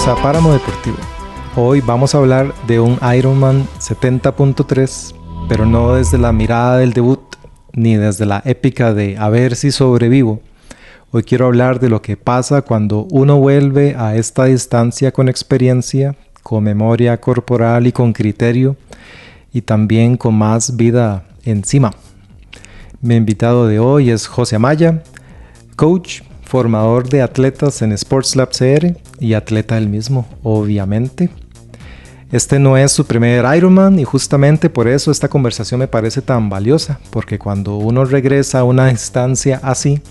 Bienvenidos a Páramo Deportivo. Hoy vamos a hablar de un Ironman 70.3, pero no desde la mirada del debut, ni desde la épica de a ver si sobrevivo. Hoy quiero hablar de lo que pasa cuando uno vuelve a esta distancia con experiencia, con memoria corporal y con criterio, y también con más vida encima. Mi invitado de hoy es José Amaya, coach, formador de atletas en Sports Lab CR y atleta él mismo, obviamente. Este no es su primer Ironman y justamente por eso esta conversación me parece tan valiosa, porque cuando uno regresa a una distancia así,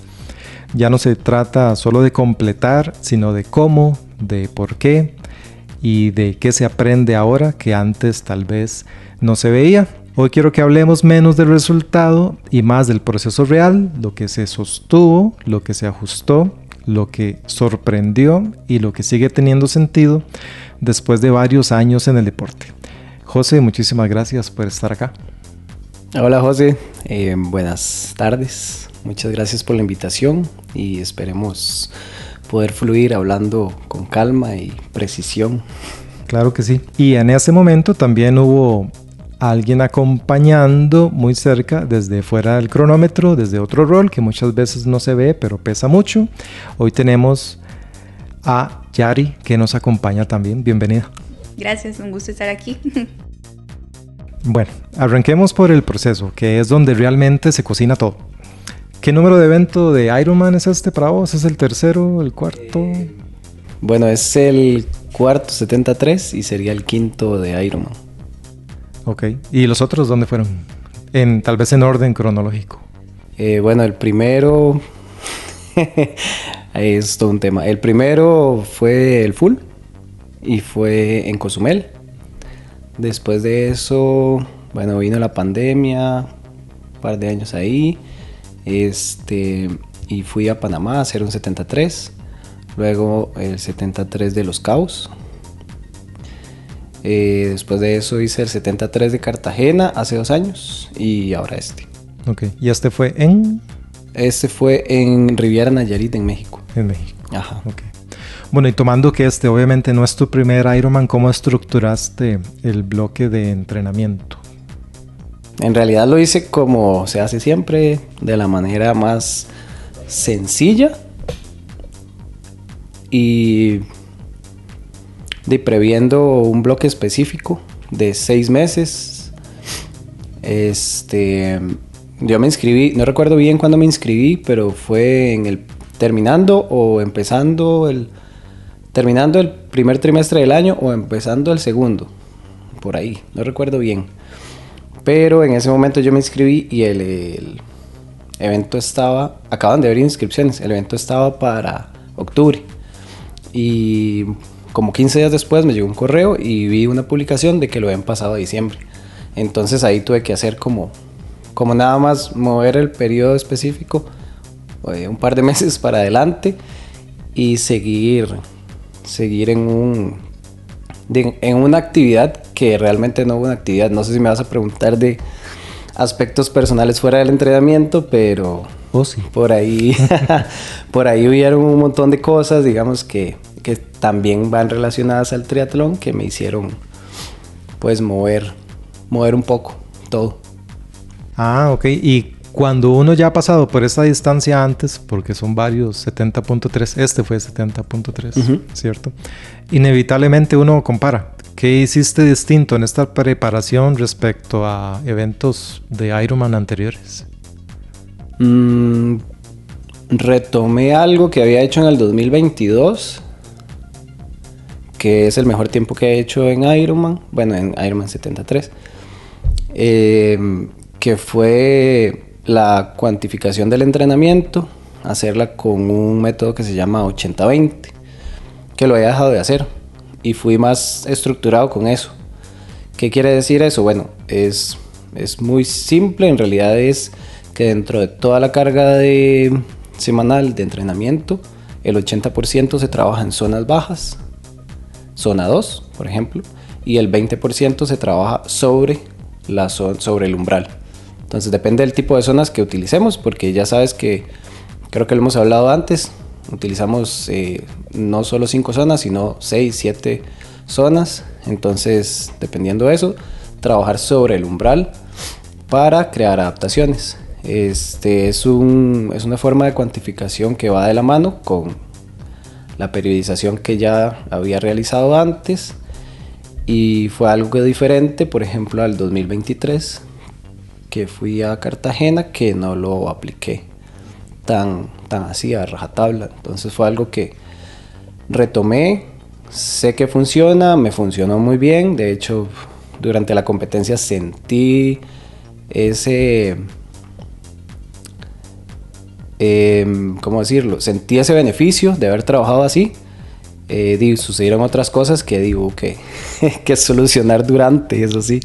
ya no se trata solo de completar, sino de cómo, de por qué y de qué se aprende ahora que antes tal vez no se veía. Hoy quiero que hablemos menos del resultado y más del proceso real, lo que se sostuvo, lo que se ajustó, lo que sorprendió y lo que sigue teniendo sentido después de varios años en el deporte. José, muchísimas gracias por estar acá. Hola José, buenas tardes. Muchas gracias por la invitación y esperemos poder fluir hablando con calma y precisión. Claro que sí. Y en ese momento también hubo alguien acompañando muy cerca desde fuera del cronómetro, desde otro rol que muchas veces no se ve pero pesa mucho. Hoy tenemos a Yari que nos acompaña también. Bienvenida. Gracias, un gusto estar aquí. Bueno, arranquemos por el proceso, que es donde realmente se cocina todo. ¿Qué número de evento de Ironman es este para vos? ¿Es el tercero, el cuarto? Bueno, es el cuarto 73 y sería el quinto de Ironman. Ok, ¿y los otros dónde fueron? Tal vez en orden cronológico. Bueno, el primero es todo un tema. El primero fue el full y fue en Cozumel. Después de eso, bueno, vino la pandemia, un par de años ahí, y fui a Panamá a hacer un 73, luego el 73 de Los Cabos. Después de eso hice el 73 de Cartagena hace 2 años y ahora este. Ok, ¿y este fue en? Este fue en Riviera Nayarit, en México. En México. Ajá. Ok. Bueno, y tomando que este obviamente no es tu primer Ironman, ¿cómo estructuraste el bloque de entrenamiento? En realidad lo hice como se hace siempre, de la manera más sencilla y previendo un bloque específico de 6 meses. Yo me inscribí, no recuerdo bien cuándo me inscribí, pero fue terminando el primer trimestre del año o empezando el segundo, por ahí, no recuerdo bien. Pero en ese momento yo me inscribí y el evento acaban de abrir inscripciones, el evento estaba para octubre. Y como 15 días después me llegó un correo y vi una publicación de que lo habían pasado a diciembre. Entonces ahí tuve que hacer como nada más mover el periodo específico un par de meses para adelante y seguir en una actividad que realmente no hubo una actividad. No sé si me vas a preguntar de aspectos personales fuera del entrenamiento, pero sí. por ahí hubieron un montón de cosas, digamos, que también van relacionadas al triatlón, que me hicieron pues mover un poco todo. Ah, ok. Y cuando uno ya ha pasado por esta distancia antes, porque son varios 70.3, este fue 70.3, ¿cierto? Inevitablemente uno compara. ¿Qué hiciste distinto en esta preparación respecto a eventos de Ironman anteriores? Retomé algo que había hecho en el 2022, que es el mejor tiempo que he hecho en Ironman, bueno, en Ironman 73, que fue la cuantificación del entrenamiento, hacerla con un método que se llama 80-20, que lo había dejado de hacer y fui más estructurado con eso. ¿Qué quiere decir eso? Bueno, es muy simple, en realidad es que dentro de toda la carga semanal de entrenamiento, el 80% se trabaja en zonas bajas, zona 2, por ejemplo, y el 20% se trabaja sobre el umbral. Entonces depende del tipo de zonas que utilicemos, porque ya sabes que, creo que lo hemos hablado antes, Utilizamos no solo 5 zonas, sino 6, 7 zonas. Entonces, dependiendo de eso, trabajar sobre el umbral para crear adaptaciones. Es una forma de cuantificación que va de la mano con la periodización que ya había realizado antes, y fue algo diferente, por ejemplo, al 2023, que fui a Cartagena, que no lo apliqué tan así a rajatabla. Entonces fue algo que retomé, sé que funciona, me funcionó muy bien. De hecho, durante la competencia sentí ese, ¿cómo decirlo? Sentí ese beneficio de haber trabajado así. Sucedieron otras cosas que digo que solucionar durante, eso sí.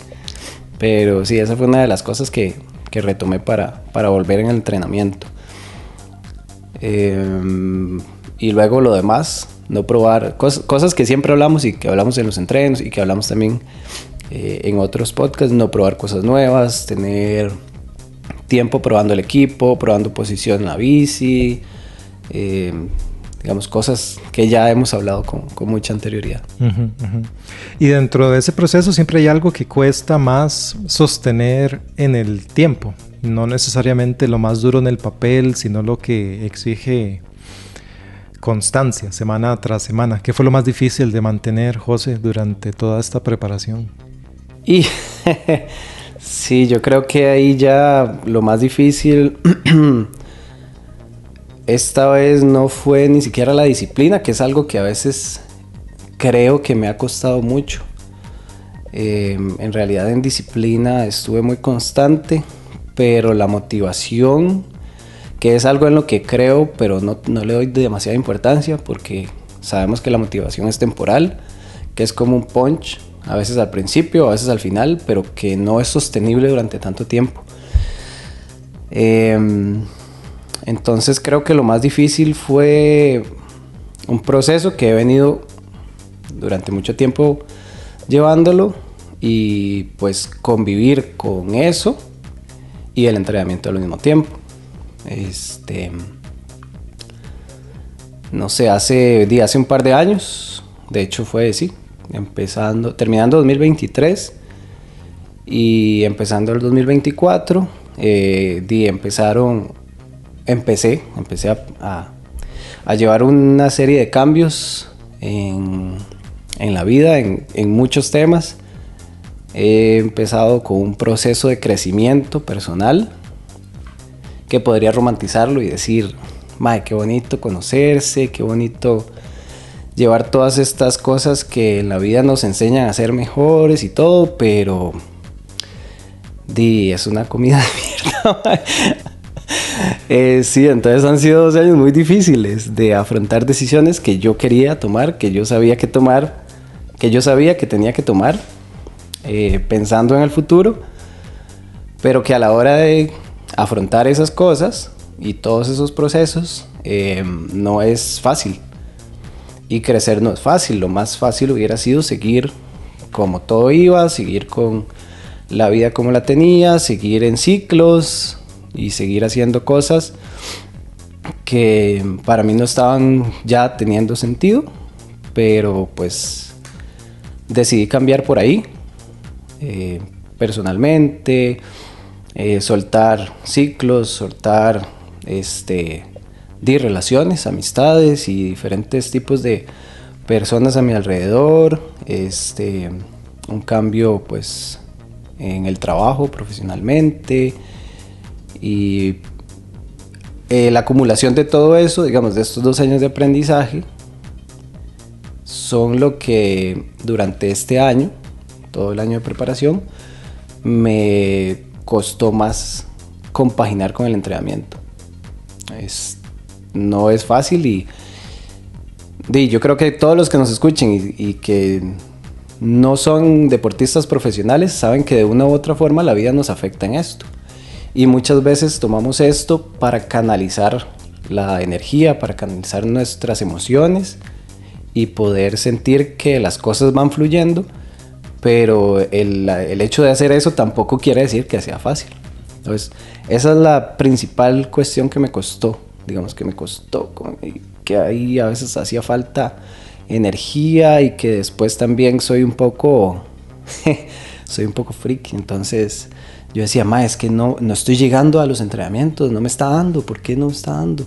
Pero sí, esa fue una de las cosas que retomé para volver en el entrenamiento. Y luego lo demás, no probar cosas que siempre hablamos y que hablamos en los entrenos y que hablamos también en otros podcasts. No probar cosas nuevas, tener tiempo probando el equipo, probando posición en la bici, digamos, cosas que ya hemos hablado con mucha anterioridad. Y dentro de ese proceso siempre hay algo que cuesta más sostener en el tiempo. No necesariamente lo más duro en el papel, sino lo que exige constancia, semana tras semana. ¿Qué fue lo más difícil de mantener, José, durante toda esta preparación? Y sí, yo creo que ahí ya lo más difícil esta vez no fue ni siquiera la disciplina, que es algo que a veces creo que me ha costado mucho. En realidad en disciplina estuve muy constante, pero la motivación, que es algo en lo que creo, pero no le doy demasiada importancia, porque sabemos que la motivación es temporal, que es como un punch, a veces al principio, a veces al final, pero que no es sostenible durante tanto tiempo. Entonces creo que lo más difícil fue un proceso que he venido durante mucho tiempo llevándolo, y pues convivir con eso y el entrenamiento al mismo tiempo. No sé, hace un par de años, de hecho fue así, terminando 2023 y empezando el 2024, empecé a llevar una serie de cambios en la vida, en muchos temas. He empezado con un proceso de crecimiento personal que podría romantizarlo y decir, mae, qué bonito conocerse, qué bonito llevar todas estas cosas que en la vida nos enseñan a ser mejores y todo, pero es una comida de mierda, mae. Sí, entonces han sido 2 años muy difíciles de afrontar decisiones que yo quería tomar, que yo sabía que tenía que tomar, pensando en el futuro, pero que a la hora de afrontar esas cosas y todos esos procesos, no es fácil. Y crecer no es fácil. Lo más fácil hubiera sido seguir como todo iba, seguir con la vida como la tenía, seguir en ciclos y seguir haciendo cosas que para mí no estaban ya teniendo sentido, pero pues decidí cambiar por ahí, personalmente, soltar ciclos, soltar relaciones, amistades y diferentes tipos de personas a mi alrededor, un cambio pues en el trabajo profesionalmente, y la acumulación de todo eso, digamos, de estos 2 años de aprendizaje, son lo que durante este año, todo el año de preparación, me costó más compaginar con el entrenamiento. No es fácil, y yo creo que todos los que nos escuchen y que no son deportistas profesionales saben que de una u otra forma la vida nos afecta en esto, y muchas veces tomamos esto para canalizar la energía, para canalizar nuestras emociones y poder sentir que las cosas van fluyendo, pero el hecho de hacer eso tampoco quiere decir que sea fácil. Entonces esa es la principal cuestión que me costó, digamos, que me costó que ahí a veces hacía falta energía y que después también soy un poco friki. Entonces yo decía, es que no estoy llegando a los entrenamientos, no me está dando, ¿por qué no me está dando?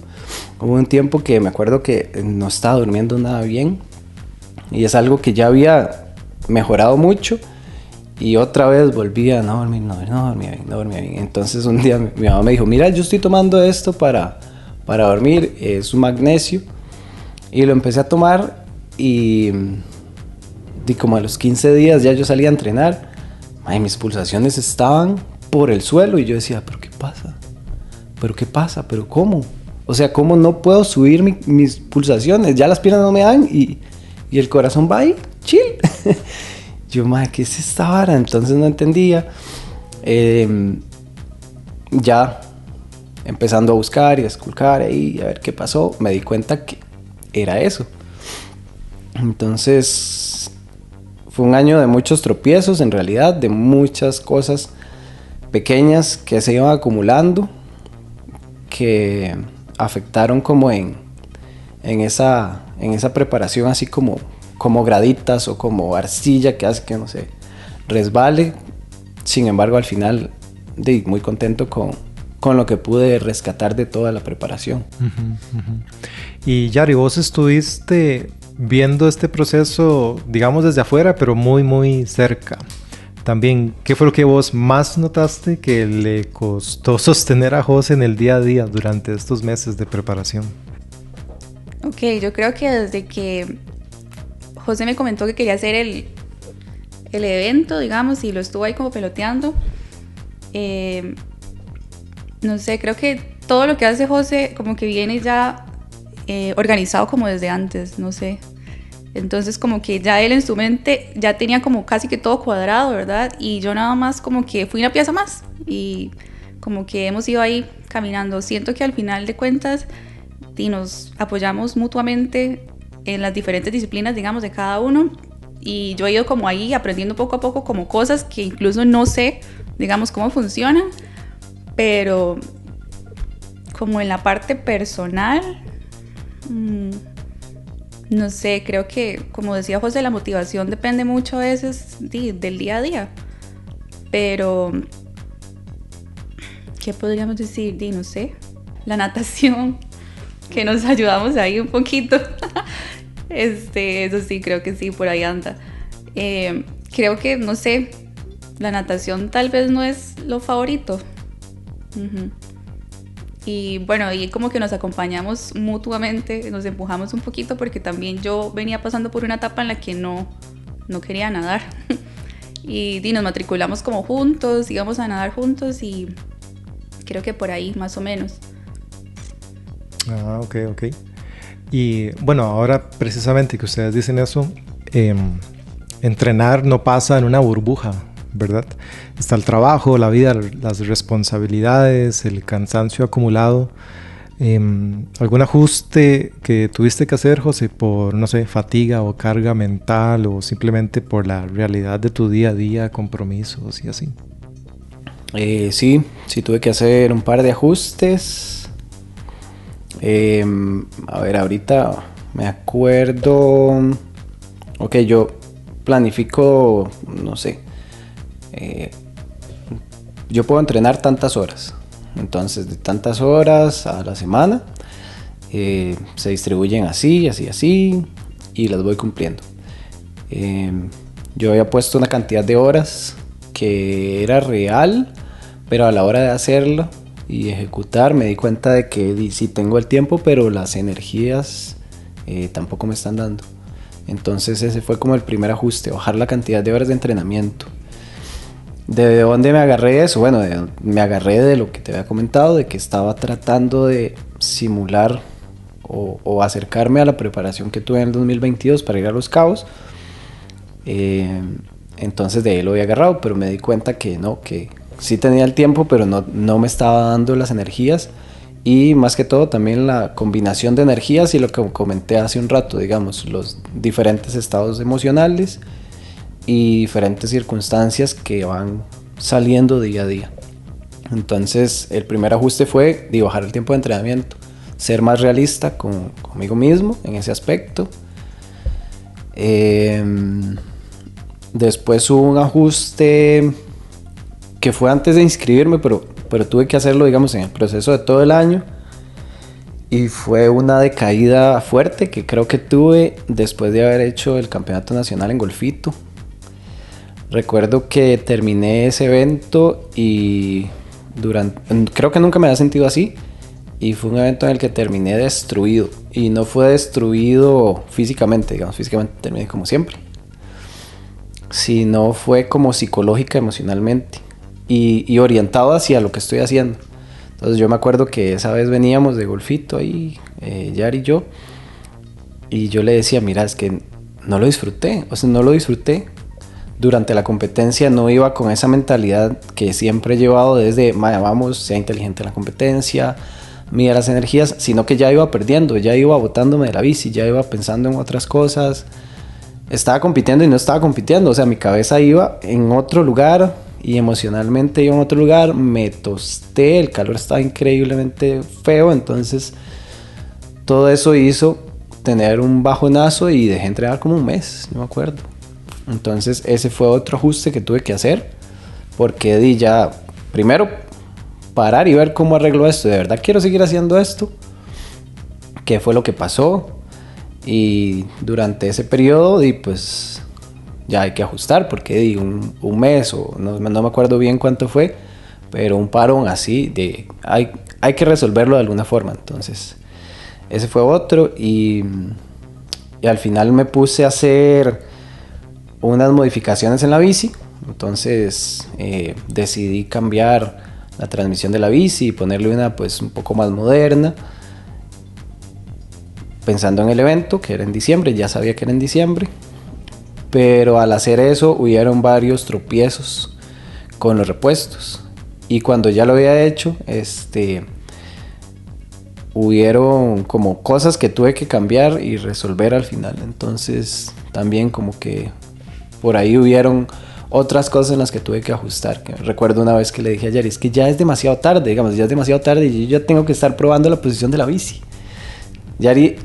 Hubo un tiempo que me acuerdo que no estaba durmiendo nada bien y es algo que ya había mejorado mucho y otra vez volvía a no dormía bien. Entonces un día mi mamá me dijo, mira, yo estoy tomando esto para dormir, es un magnesio, y lo empecé a tomar y como a los 15 días ya yo salí a entrenar, mis pulsaciones estaban por el suelo y yo decía, ¿pero qué pasa? ¿Pero cómo? O sea, ¿cómo no puedo subir mis pulsaciones? Ya las piernas no me dan y el corazón va ahí, chill. Yo, ¿qué es esta vara? Entonces no entendía. Ya empezando a buscar y a esculcar ahí, a ver qué pasó, me di cuenta que era eso. Entonces fue un año de muchos tropiezos, en realidad, de muchas cosas pequeñas que se iban acumulando, que afectaron como en esa preparación, así como graditas o como arcilla que hace que no se resbale. Sin embargo, al final, muy contento con lo que pude rescatar de toda la preparación. Y Yari, vos estuviste viendo este proceso, digamos desde afuera, pero muy, muy cerca. También, ¿qué fue lo que vos más notaste que le costó sostener a José en el día a día durante estos meses de preparación? Ok, yo creo que desde que José me comentó que quería hacer el evento, digamos, y lo estuvo ahí como peloteando, no sé, creo que todo lo que hace José como que viene ya organizado como desde antes, no sé. Entonces como que ya él en su mente ya tenía como casi que todo cuadrado, ¿verdad? Y yo nada más como que fui una pieza más y como que hemos ido ahí caminando. Siento que al final de cuentas y nos apoyamos mutuamente en las diferentes disciplinas, digamos, de cada uno. Y yo he ido como ahí aprendiendo poco a poco como cosas que incluso no sé, digamos, cómo funcionan. Pero como en la parte personal, no sé, creo que, como decía José, la motivación depende mucho a veces del día a día. Pero, ¿qué podríamos decir? No sé, la natación, que nos ayudamos ahí un poquito. Eso sí, creo que sí, por ahí anda. Creo que, no sé, la natación tal vez no es lo favorito. Y bueno, y como que nos acompañamos mutuamente, nos empujamos un poquito porque también yo venía pasando por una etapa en la que no quería nadar. Y nos matriculamos como juntos, íbamos a nadar juntos y creo que por ahí más o menos. Ok. Y bueno, ahora precisamente que ustedes dicen eso, entrenar no pasa en una burbuja, ¿verdad? Está el trabajo, la vida, las responsabilidades, el cansancio acumulado. ¿Algún ajuste que tuviste que hacer, José, por, no sé, fatiga o carga mental o simplemente por la realidad de tu día a día, compromisos y así? Sí tuve que hacer un par de ajustes. A ver, ahorita me acuerdo. Ok, yo planifico, no sé. Yo puedo entrenar tantas horas. Entonces, de tantas horas a la semana, se distribuyen así, y las voy cumpliendo. Yo había puesto una cantidad de horas que era real, pero a la hora de hacerlo y ejecutar me di cuenta de que sí tengo el tiempo, pero las energías tampoco me están dando. Entonces ese fue como el primer ajuste, bajar la cantidad de horas de entrenamiento. ¿De dónde me agarré de eso? Bueno, me agarré de lo que te había comentado, de que estaba tratando de simular o acercarme a la preparación que tuve en el 2022 para ir a Los Cabos. Entonces de ahí lo había agarrado, pero me di cuenta que no, que sí tenía el tiempo, pero no me estaba dando las energías. Y más que todo también la combinación de energías y lo que comenté hace un rato, digamos, los diferentes estados emocionales y diferentes circunstancias que van saliendo día a día. Entonces el primer ajuste fue de bajar el tiempo de entrenamiento. ser más realista conmigo mismo en ese aspecto. Después hubo un ajuste que fue antes de inscribirme, pero tuve que hacerlo, digamos, en el proceso de todo el año. Y fue una decaída fuerte que creo que tuve después de haber hecho el campeonato nacional en golfito. Recuerdo que terminé ese evento y creo que nunca me había sentido así. Y fue un evento en el que terminé destruido. Y no fue destruido físicamente, digamos, físicamente terminé como siempre. Sino fue como psicológica, emocionalmente. Y orientado hacia lo que estoy haciendo. Entonces yo me acuerdo que esa vez veníamos de golfito ahí, Yari y yo. Y yo le decía, mira, es que no lo disfruté. O sea, no lo disfruté. Durante la competencia no iba con esa mentalidad que siempre he llevado desde, vamos, sea inteligente en la competencia, mida las energías, sino que ya iba perdiendo, ya iba botándome de la bici, ya iba pensando en otras cosas. Estaba compitiendo y no estaba compitiendo, o sea, mi cabeza iba en otro lugar y emocionalmente iba en otro lugar. Me tosté, el calor estaba increíblemente feo, entonces todo eso hizo tener un bajonazo y dejé entrenar como un mes, no me acuerdo. Entonces ese fue otro ajuste que tuve que hacer, porque di ya, primero parar y ver cómo arreglo esto, de verdad quiero seguir haciendo esto, qué fue lo que pasó. Y durante ese periodo di, pues ya hay que ajustar, porque di un mes o no me acuerdo bien cuánto fue, pero un parón así de hay que resolverlo de alguna forma. Entonces ese fue otro y al final me puse a hacer unas modificaciones en la bici. Entonces decidí cambiar la transmisión de la bici y ponerle una pues un poco más moderna, pensando en el evento que era en diciembre. Ya sabía que era en diciembre, pero al hacer eso hubieron varios tropiezos con los repuestos, y cuando ya lo había hecho hubieron como cosas que tuve que cambiar y resolver al final. Entonces también como que por ahí hubieron otras cosas en las que tuve que ajustar. Que recuerdo una vez que le dije a Yari, es que ya es demasiado tarde, digamos, ya es demasiado tarde y yo ya tengo que estar probando la posición de la bici. Yari,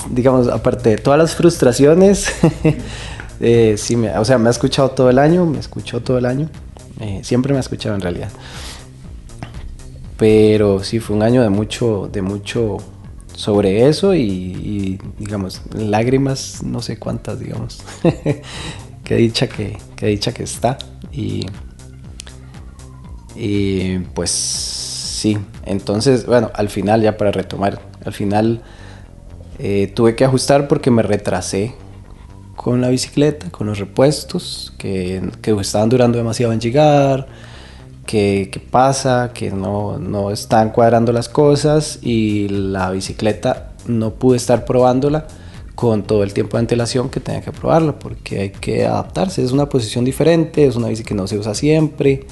digamos, aparte de todas las frustraciones, sí, me ha escuchado todo el año, me escuchó todo el año, siempre me ha escuchado en realidad. Pero sí, fue un año de mucho sobre eso y digamos, lágrimas, no sé cuántas, digamos. Qué dicha que está. Y pues sí, entonces, bueno, al final, ya para retomar, al final tuve que ajustar porque me retrasé con la bicicleta, con los repuestos, que estaban durando demasiado en llegar, que pasa, que no están cuadrando las cosas, y la bicicleta no pude estar probándola con todo el tiempo de antelación que tenía que probarla, porque hay que adaptarse, es una posición diferente, es una bici que no se usa siempre.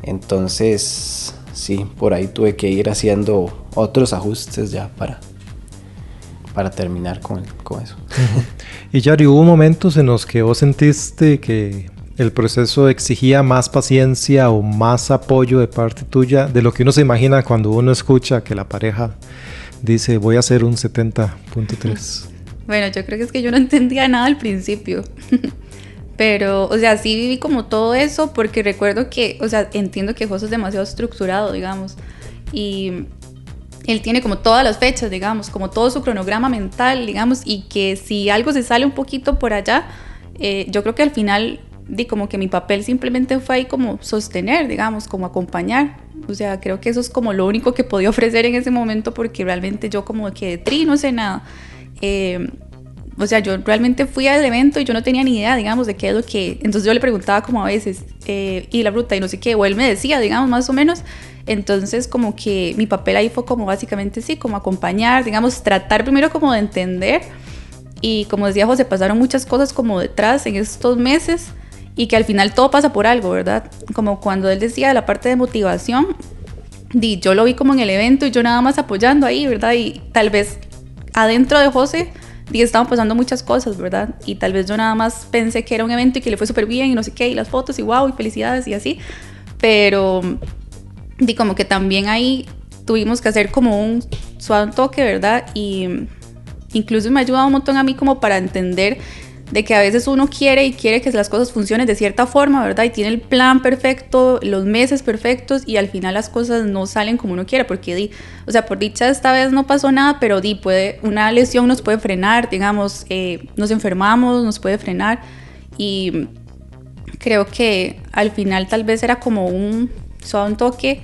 Entonces sí, por ahí tuve que ir haciendo otros ajustes ya para terminar con eso. Y Yari, ¿hubo momentos en los que vos sentiste que el proceso exigía más paciencia o más apoyo de parte tuya de lo que uno se imagina cuando uno escucha que la pareja dice voy a hacer un 70.3? Bueno, yo creo que es que yo no entendía nada al principio. Pero, o sea, sí viví como todo eso, porque recuerdo que, o sea, entiendo que José es demasiado estructurado, digamos. Y él tiene como todas las fechas, digamos, como todo su cronograma mental, digamos. Y que si algo se sale un poquito por allá, yo creo que al final, como que mi papel simplemente fue ahí como sostener, digamos, como acompañar. O sea, creo que eso es como lo único que podía ofrecer en ese momento, porque realmente yo como que no sé nada. O sea, yo realmente fui al evento y yo no tenía ni idea, digamos, de qué es lo que... Entonces yo le preguntaba como a veces, y la ruta y no sé qué, o él me decía, digamos, más o menos. Entonces como que mi papel ahí fue como básicamente sí, como acompañar, digamos, tratar primero como de entender. Y como decía José, pasaron muchas cosas como detrás en estos meses, y que al final todo pasa por algo, ¿verdad? Como cuando él decía de la parte de motivación, yo lo vi como en el evento y yo nada más apoyando ahí, ¿verdad? Y tal vez adentro de José estaban pasando muchas cosas, ¿verdad? Y tal vez yo nada más pensé que era un evento y que le fue súper bien y no sé qué, y las fotos y wow, y felicidades y así. Pero como que también ahí tuvimos que hacer como suave un toque, ¿verdad? Y incluso me ha ayudado un montón a mí como para entender de que a veces uno quiere que las cosas funcionen de cierta forma, ¿verdad? Y tiene el plan perfecto, los meses perfectos y al final las cosas no salen como uno quiere, porque o sea, por dicha esta vez no pasó nada, pero una lesión nos puede frenar, digamos, nos enfermamos, nos puede frenar y creo que al final tal vez era como un toque,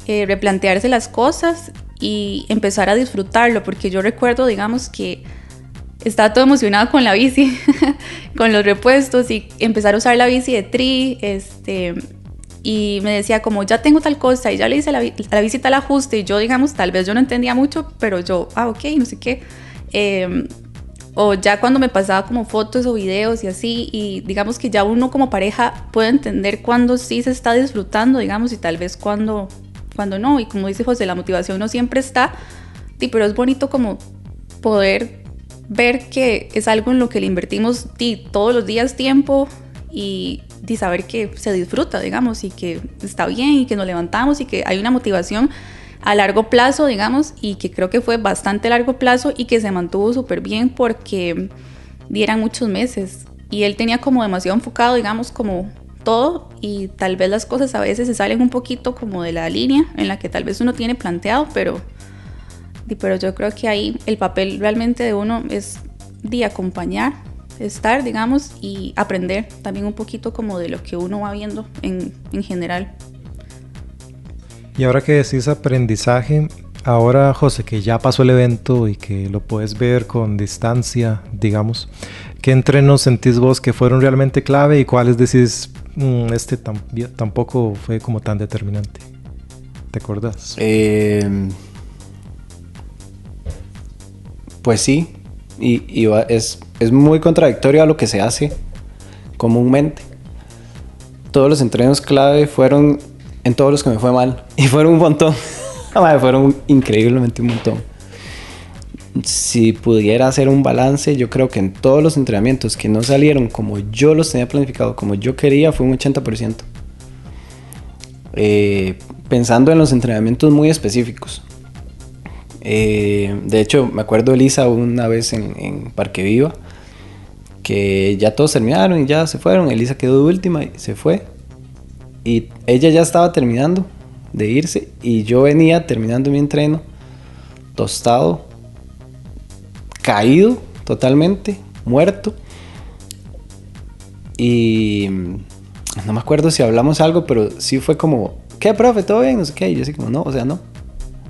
replantearse las cosas y empezar a disfrutarlo, porque yo recuerdo, digamos, que estaba todo emocionada con la bici, con los repuestos y empezar a usar la bici de tri, y me decía como ya tengo tal cosa y ya le hice la bici tal ajuste y yo, digamos, tal vez yo no entendía mucho, pero yo, ok, no sé qué, o ya cuando me pasaba como fotos o videos y así, y digamos que ya uno como pareja puede entender cuándo sí se está disfrutando, digamos, y tal vez cuando no, y como dice José, la motivación no siempre está, pero es bonito como poder ver que es algo en lo que le invertimos todos los días tiempo y saber que se disfruta, digamos, y que está bien y que nos levantamos y que hay una motivación a largo plazo, digamos, y que creo que fue bastante largo plazo y que se mantuvo súper bien porque eran muchos meses y él tenía como demasiado enfocado, digamos, como todo, y tal vez las cosas a veces se salen un poquito como de la línea en la que tal vez uno tiene planteado, pero yo creo que ahí el papel realmente de uno es de acompañar, estar, digamos, y aprender también un poquito como de lo que uno va viendo en general. Y ahora que decís aprendizaje, ahora José, que ya pasó el evento y que lo puedes ver con distancia, digamos, ¿qué entrenos sentís vos que fueron realmente clave y cuáles decís, tampoco fue como tan determinante? ¿Te acordás? Pues sí, y es muy contradictorio a lo que se hace comúnmente. Todos los entrenos clave fueron en todos los que me fue mal, y fueron un montón. Fueron increíblemente un montón. Si pudiera hacer un balance, yo creo que en todos los entrenamientos que no salieron como yo los tenía planificado, como yo quería, fue un 80%. Pensando en los entrenamientos muy específicos. De hecho, me acuerdo de Elisa una vez en Parque Viva, que ya todos terminaron y ya se fueron. Elisa quedó de última y se fue. Y ella ya estaba terminando de irse y yo venía terminando mi entreno, tostado, caído totalmente, muerto. Y no me acuerdo si hablamos algo, pero sí fue como, ¿qué, profe? ¿Todo bien? No sé qué. Y yo así como, no, o sea, no.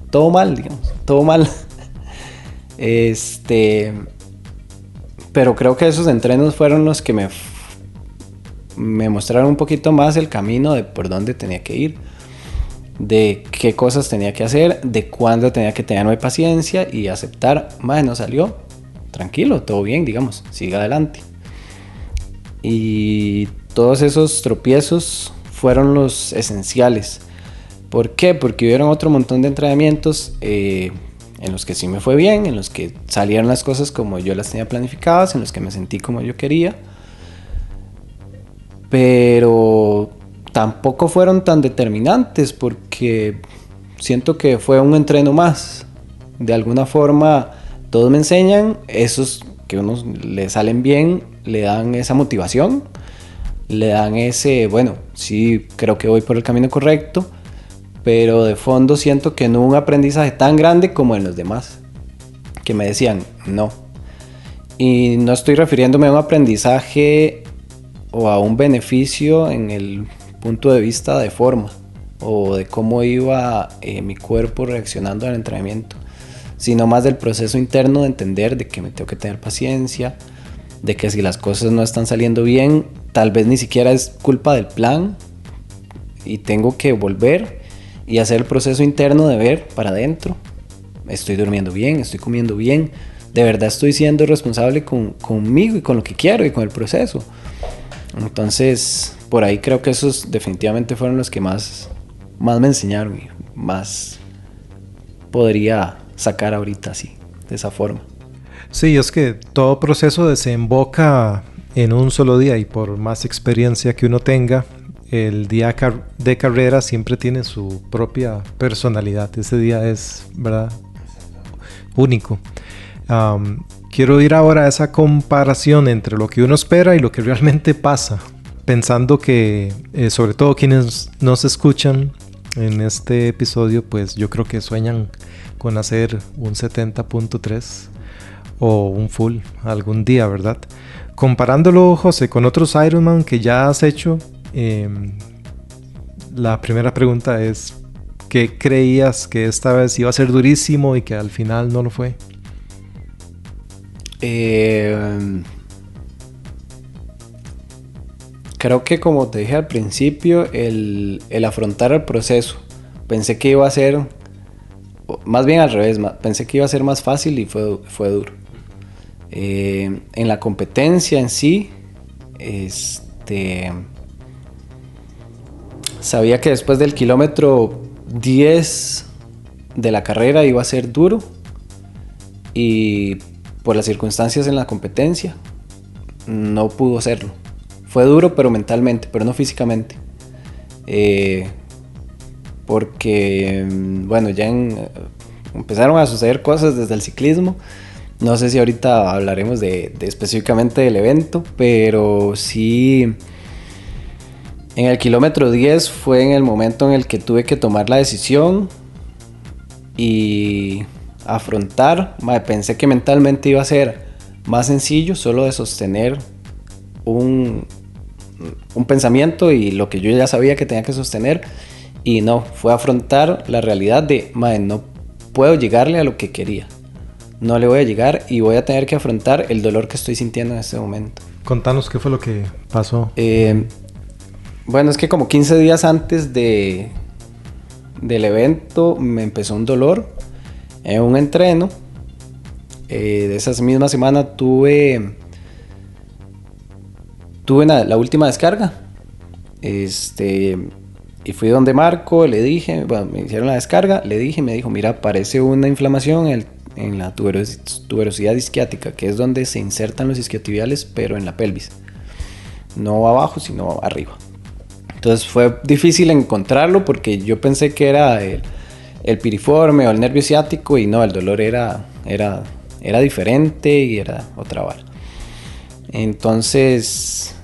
Todo mal, digamos, todo mal. Pero creo que esos entrenos fueron los que me mostraron un poquito más el camino de por dónde tenía que ir, de qué cosas tenía que hacer, de cuándo tenía que tenerme paciencia y aceptar, no salió, tranquilo, todo bien, digamos, siga adelante. Y todos esos tropiezos fueron los esenciales. ¿Por qué? Porque hubieron otro montón de entrenamientos en los que sí me fue bien, en los que salieron las cosas como yo las tenía planificadas, en los que me sentí como yo quería. Pero tampoco fueron tan determinantes porque siento que fue un entreno más. De alguna forma todos me enseñan, esos que a unos le salen bien, le dan esa motivación, le dan ese, bueno, sí creo que voy por el camino correcto, pero de fondo siento que no hubo un aprendizaje tan grande como en los demás, que me decían no. Y no estoy refiriéndome a un aprendizaje o a un beneficio en el punto de vista de forma o de cómo iba mi cuerpo reaccionando al entrenamiento, sino más del proceso interno de entender de que me tengo que tener paciencia, de que si las cosas no están saliendo bien, tal vez ni siquiera es culpa del plan y tengo que volver y hacer el proceso interno de ver para adentro. Estoy durmiendo bien, estoy comiendo bien, de verdad estoy siendo responsable conmigo y con lo que quiero y con el proceso. Entonces, por ahí creo que esos definitivamente fueron los que más me enseñaron y más podría sacar ahorita así, de esa forma. Sí, es que todo proceso desemboca en un solo día y por más experiencia que uno tenga, el día de carrera siempre tiene su propia personalidad. Ese día es, ¿verdad? único. Quiero ir ahora a esa comparación entre lo que uno espera y lo que realmente pasa, pensando que sobre todo quienes nos escuchan en este episodio, pues yo creo que sueñan con hacer un 70.3 o un full algún día, ¿verdad? Comparándolo, José, con otros Ironman que ya has hecho, la primera pregunta es: ¿qué creías que esta vez iba a ser durísimo y que al final no lo fue? Creo que, como te dije al principio, el afrontar el proceso, pensé que iba a ser, más bien al revés, pensé que iba a ser más fácil y fue duro. En la competencia en sí, sabía que después del kilómetro 10 de la carrera iba a ser duro, y por las circunstancias en la competencia no pudo serlo. Fue duro, pero mentalmente, pero no físicamente. Porque, bueno, ya empezaron a suceder cosas desde el ciclismo. No sé si ahorita hablaremos de específicamente del evento, pero sí, en el kilómetro 10 fue en el momento en el que tuve que tomar la decisión y afrontar. Pensé que mentalmente iba a ser más sencillo, solo de sostener un pensamiento y lo que yo ya sabía que tenía que sostener, y no, fue afrontar la realidad de no puedo llegarle a lo que quería, no le voy a llegar y voy a tener que afrontar el dolor que estoy sintiendo en este momento. Contanos qué fue lo que pasó. Bueno, es que como 15 días antes del evento me empezó un dolor en un entreno. De esa misma semana tuve la última descarga, y fui donde Marco, le dije, bueno, me hicieron la descarga, le dije, me dijo: mira, parece una inflamación en la tuberosidad isquiática, que es donde se insertan los isquiotibiales, pero en la pelvis, no abajo, sino arriba. Entonces fue difícil encontrarlo porque yo pensé que era el piriforme o el nervio ciático, y no, el dolor era diferente y era otra vara. Entonces,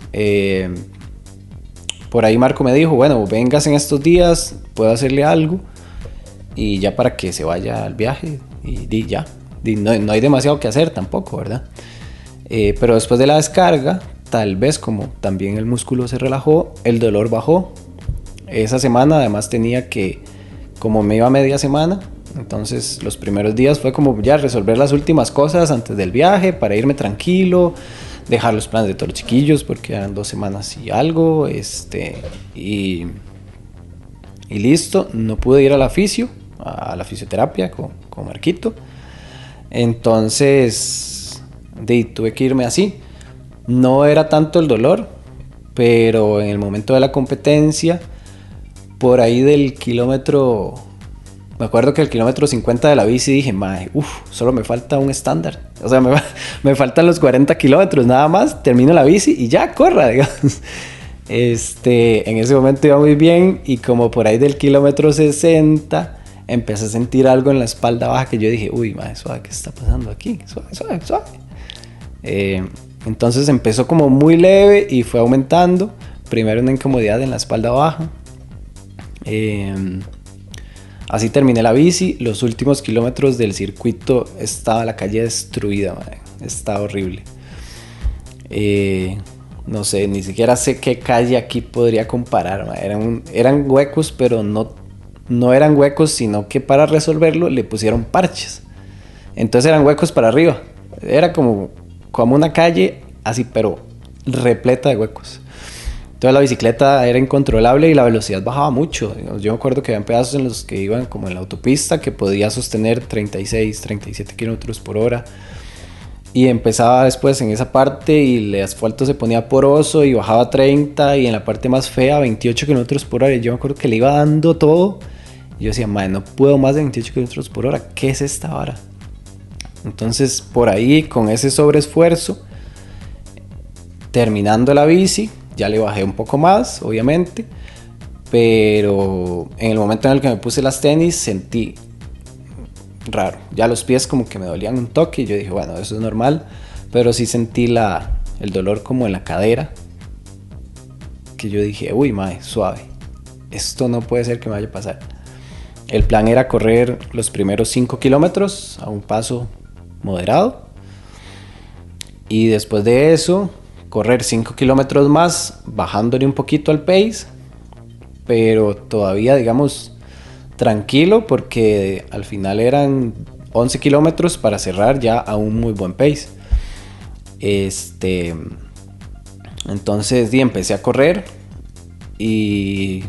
por ahí Marco me dijo: bueno, vengas en estos días, puedo hacerle algo y ya para que se vaya al viaje, y ya, no hay demasiado que hacer tampoco, ¿verdad? Pero después de la descarga, tal vez como también el músculo se relajó, el dolor bajó. Esa semana además tenía que, como me iba a media semana, entonces los primeros días fue como ya resolver las últimas cosas antes del viaje para irme tranquilo, dejar los planes de todos los chiquillos porque eran 2 semanas y algo, y listo. No pude ir a la fisioterapia con Marquito, entonces tuve que irme así. No era tanto el dolor, pero en el momento de la competencia, por ahí del kilómetro, me acuerdo que el kilómetro 50 de la bici dije: solo me falta un estándar, o sea, me faltan los 40 kilómetros nada más, termino la bici y ya, corra, digamos. En ese momento iba muy bien, y como por ahí del kilómetro 60 empecé a sentir algo en la espalda baja que yo dije: suave, ¿qué está pasando aquí? Suave. Entonces empezó como muy leve y fue aumentando. Primero una incomodidad en la espalda baja. Así terminé la bici. Los últimos kilómetros del circuito estaba la calle destruida, estaba horrible. No sé, ni siquiera sé qué calle aquí podría comparar. Eran huecos, pero no eran huecos, sino que para resolverlo le pusieron parches. Entonces eran huecos para arriba. Era como una calle así, pero repleta de huecos. Entonces la bicicleta era incontrolable y la velocidad bajaba mucho. Yo me acuerdo que había pedazos en los que iban como en la autopista que podía sostener 36, 37 kilómetros por hora. Y empezaba después en esa parte y el asfalto se ponía poroso y bajaba 30, y en la parte más fea 28 kilómetros por hora. Y yo me acuerdo que le iba dando todo. Y yo decía: no puedo más de 28 kilómetros por hora. ¿Qué es esta vara? Entonces por ahí, con ese sobreesfuerzo, terminando la bici, ya le bajé un poco más, obviamente, pero en el momento en el que me puse las tenis sentí raro. Ya los pies como que me dolían un toque y yo dije, bueno, eso es normal, pero sí sentí el dolor como en la cadera, que yo dije, uy, mae, suave, esto no puede ser que me vaya a pasar. El plan era correr los primeros 5 kilómetros a un paso moderado y después de eso correr 5 kilómetros más bajándole un poquito al pace, pero todavía digamos tranquilo porque al final eran 11 kilómetros para cerrar ya a un muy buen pace. Entonces empecé a correr y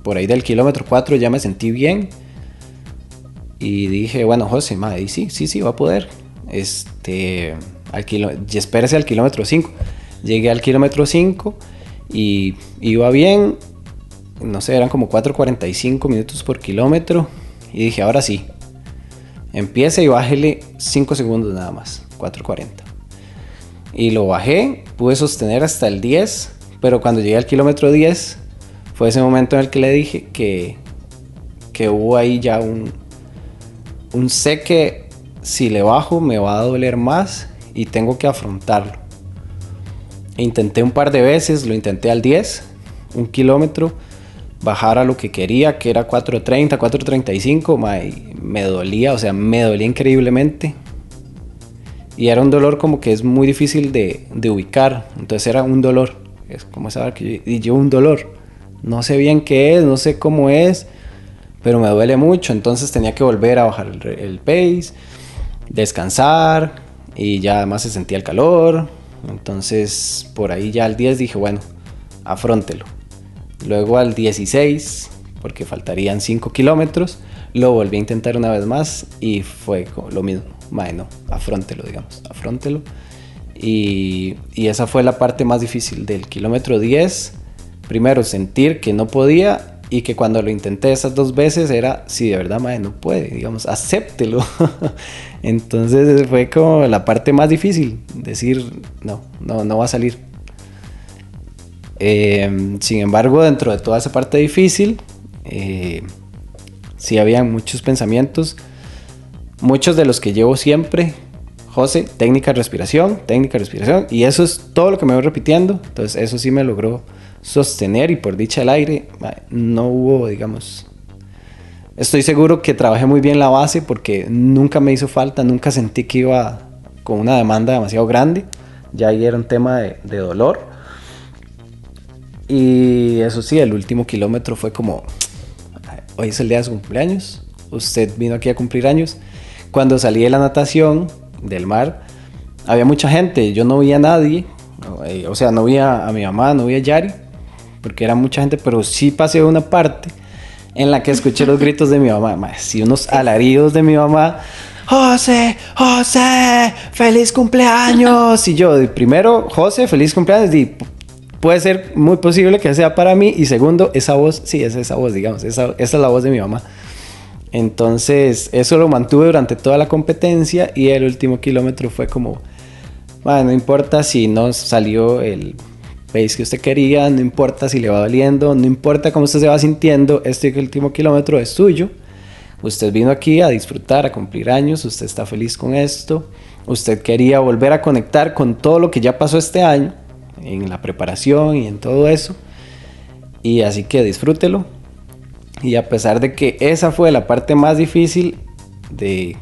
por ahí del kilómetro 4 ya me sentí bien y dije, bueno, José, madre, sí, va a poder. Y espérese al kilómetro 5. Llegué al kilómetro 5 y iba bien, no sé, eran como 4:45 minutos por kilómetro y dije, ahora sí, empiece y bájele 5 segundos nada más, 4:40. Y lo bajé, pude sostener hasta el 10, pero cuando llegué al kilómetro 10 fue ese momento en el que le dije que hubo ahí ya un sé que si le bajo me va a doler más y tengo que afrontarlo. Intenté un par de veces, lo intenté al 10, un kilómetro, bajar a lo que quería, que era 4:30, 4:35, me dolía, o sea, me dolía increíblemente. Y era un dolor como que es muy difícil de ubicar, entonces era un dolor, es como saber que yo un dolor, no sé bien qué es, no sé cómo es, pero me duele mucho, entonces tenía que volver a bajar el pace, descansar y ya además se sentía el calor, entonces por ahí ya al 10 dije, bueno, afróntelo. Luego al 16, porque faltarían 5 kilómetros, lo volví a intentar una vez más y fue lo mismo. No, afróntelo. Y esa fue la parte más difícil del kilómetro 10. Primero, sentir que no podía y que cuando lo intenté esas 2 veces era, si de verdad, no puede, digamos, acéptelo. Entonces fue como la parte más difícil, decir, no va a salir. Sin embargo, dentro de toda esa parte difícil, sí había muchos pensamientos, muchos de los que llevo siempre. José, técnica de respiración, y eso es todo lo que me voy repitiendo. Entonces eso sí me logró sostener y por dicha el aire, no hubo, digamos, estoy seguro que trabajé muy bien la base porque nunca me hizo falta, nunca sentí que iba con una demanda demasiado grande, ya ahí era un tema de dolor. Y eso sí, el último kilómetro fue como, hoy es el día de su cumpleaños, usted vino aquí a cumplir años. Cuando salí de la natación, del mar, había mucha gente, yo no vi a nadie, o sea, no vi a mi mamá, no vi a Yari, porque era mucha gente, pero sí pasé una parte en la que escuché los gritos de mi mamá, sí, unos alaridos de mi mamá, José, feliz cumpleaños, y yo, primero, José, feliz cumpleaños, y puede ser muy posible que sea para mí, y segundo, esa voz, sí, es esa voz, digamos, esa es la voz de mi mamá. Entonces eso lo mantuve durante toda la competencia y el último kilómetro fue como, no importa si no salió el pace que usted quería, no importa si le va doliendo, no importa cómo usted se va sintiendo, este último kilómetro es suyo. Usted vino aquí a disfrutar, a cumplir años, usted está feliz con esto, usted quería volver a conectar con todo lo que ya pasó este año, en la preparación y en todo eso, y así que disfrútelo. Y a pesar de que esa fue la parte más difícil de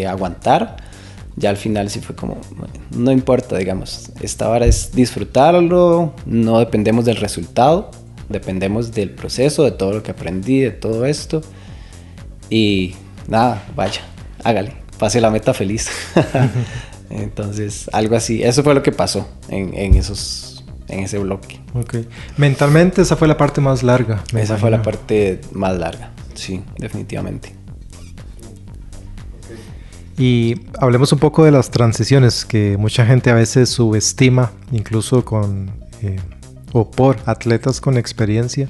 aguantar, ya al final sí fue como, no importa, digamos, esta hora es disfrutarlo, no dependemos del resultado, dependemos del proceso, de todo lo que aprendí, de todo esto. Y nada, vaya, hágale, pase la meta feliz. Entonces, algo así, eso fue lo que pasó en ese bloque. Okay. Mentalmente esa fue la parte más larga. Esa fue la parte más larga, sí, definitivamente. Y hablemos un poco de las transiciones que mucha gente a veces subestima, incluso con o por atletas con experiencia.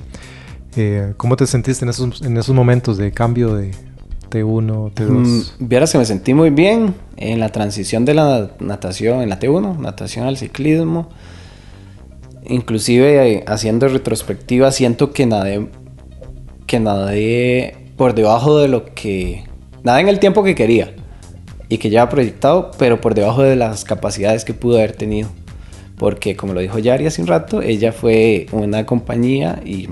¿Cómo te sentiste en esos momentos de cambio de T1, T2? Vieras que me sentí muy bien en la transición de la natación, en la T1, natación al ciclismo. Inclusive haciendo retrospectiva siento que nadé por debajo de lo que... Nada en el tiempo que quería y que ya proyectado, pero por debajo de las capacidades que pudo haber tenido. Porque como lo dijo Yari hace un rato, ella fue una compañía y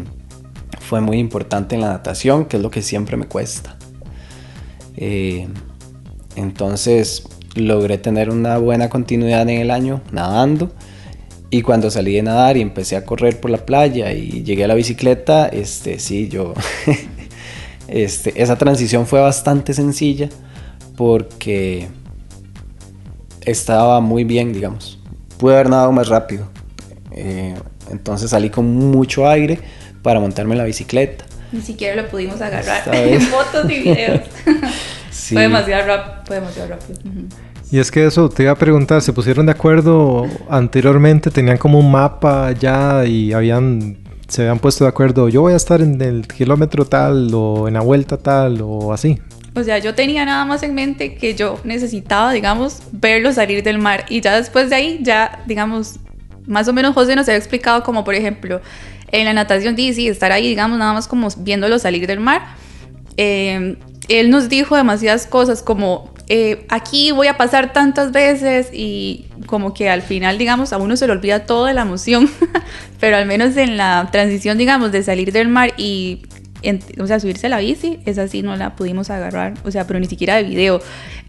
fue muy importante en la natación, que es lo que siempre me cuesta. Entonces logré tener una buena continuidad en el año nadando, y cuando salí de nadar y empecé a correr por la playa y llegué a la bicicleta, sí, yo esa transición fue bastante sencilla porque estaba muy bien, digamos. Pude haber nadado más rápido, entonces salí con mucho aire para montarme en la bicicleta. Ni siquiera lo pudimos agarrar ¿Sabes? en fotos y videos. Sí. Fue demasiado rápido. Uh-huh. Y es que eso, te iba a preguntar, ¿se pusieron de acuerdo anteriormente? ¿Tenían como un mapa ya y se habían puesto de acuerdo? Yo voy a estar en el kilómetro tal o en la vuelta tal o así. O sea, yo tenía nada más en mente que yo necesitaba, digamos, verlo salir del mar. Y ya después de ahí, ya, digamos, más o menos José nos había explicado como, por ejemplo, en la natación, sí, estar ahí, digamos, nada más como viéndolo salir del mar. Él nos dijo demasiadas cosas como, aquí voy a pasar tantas veces, y como que al final, digamos, a uno se le olvida todo de la emoción, pero al menos en la transición, digamos, de salir del mar y... o sea, subirse a la bici, esa sí no la pudimos agarrar, o sea, pero ni siquiera de video.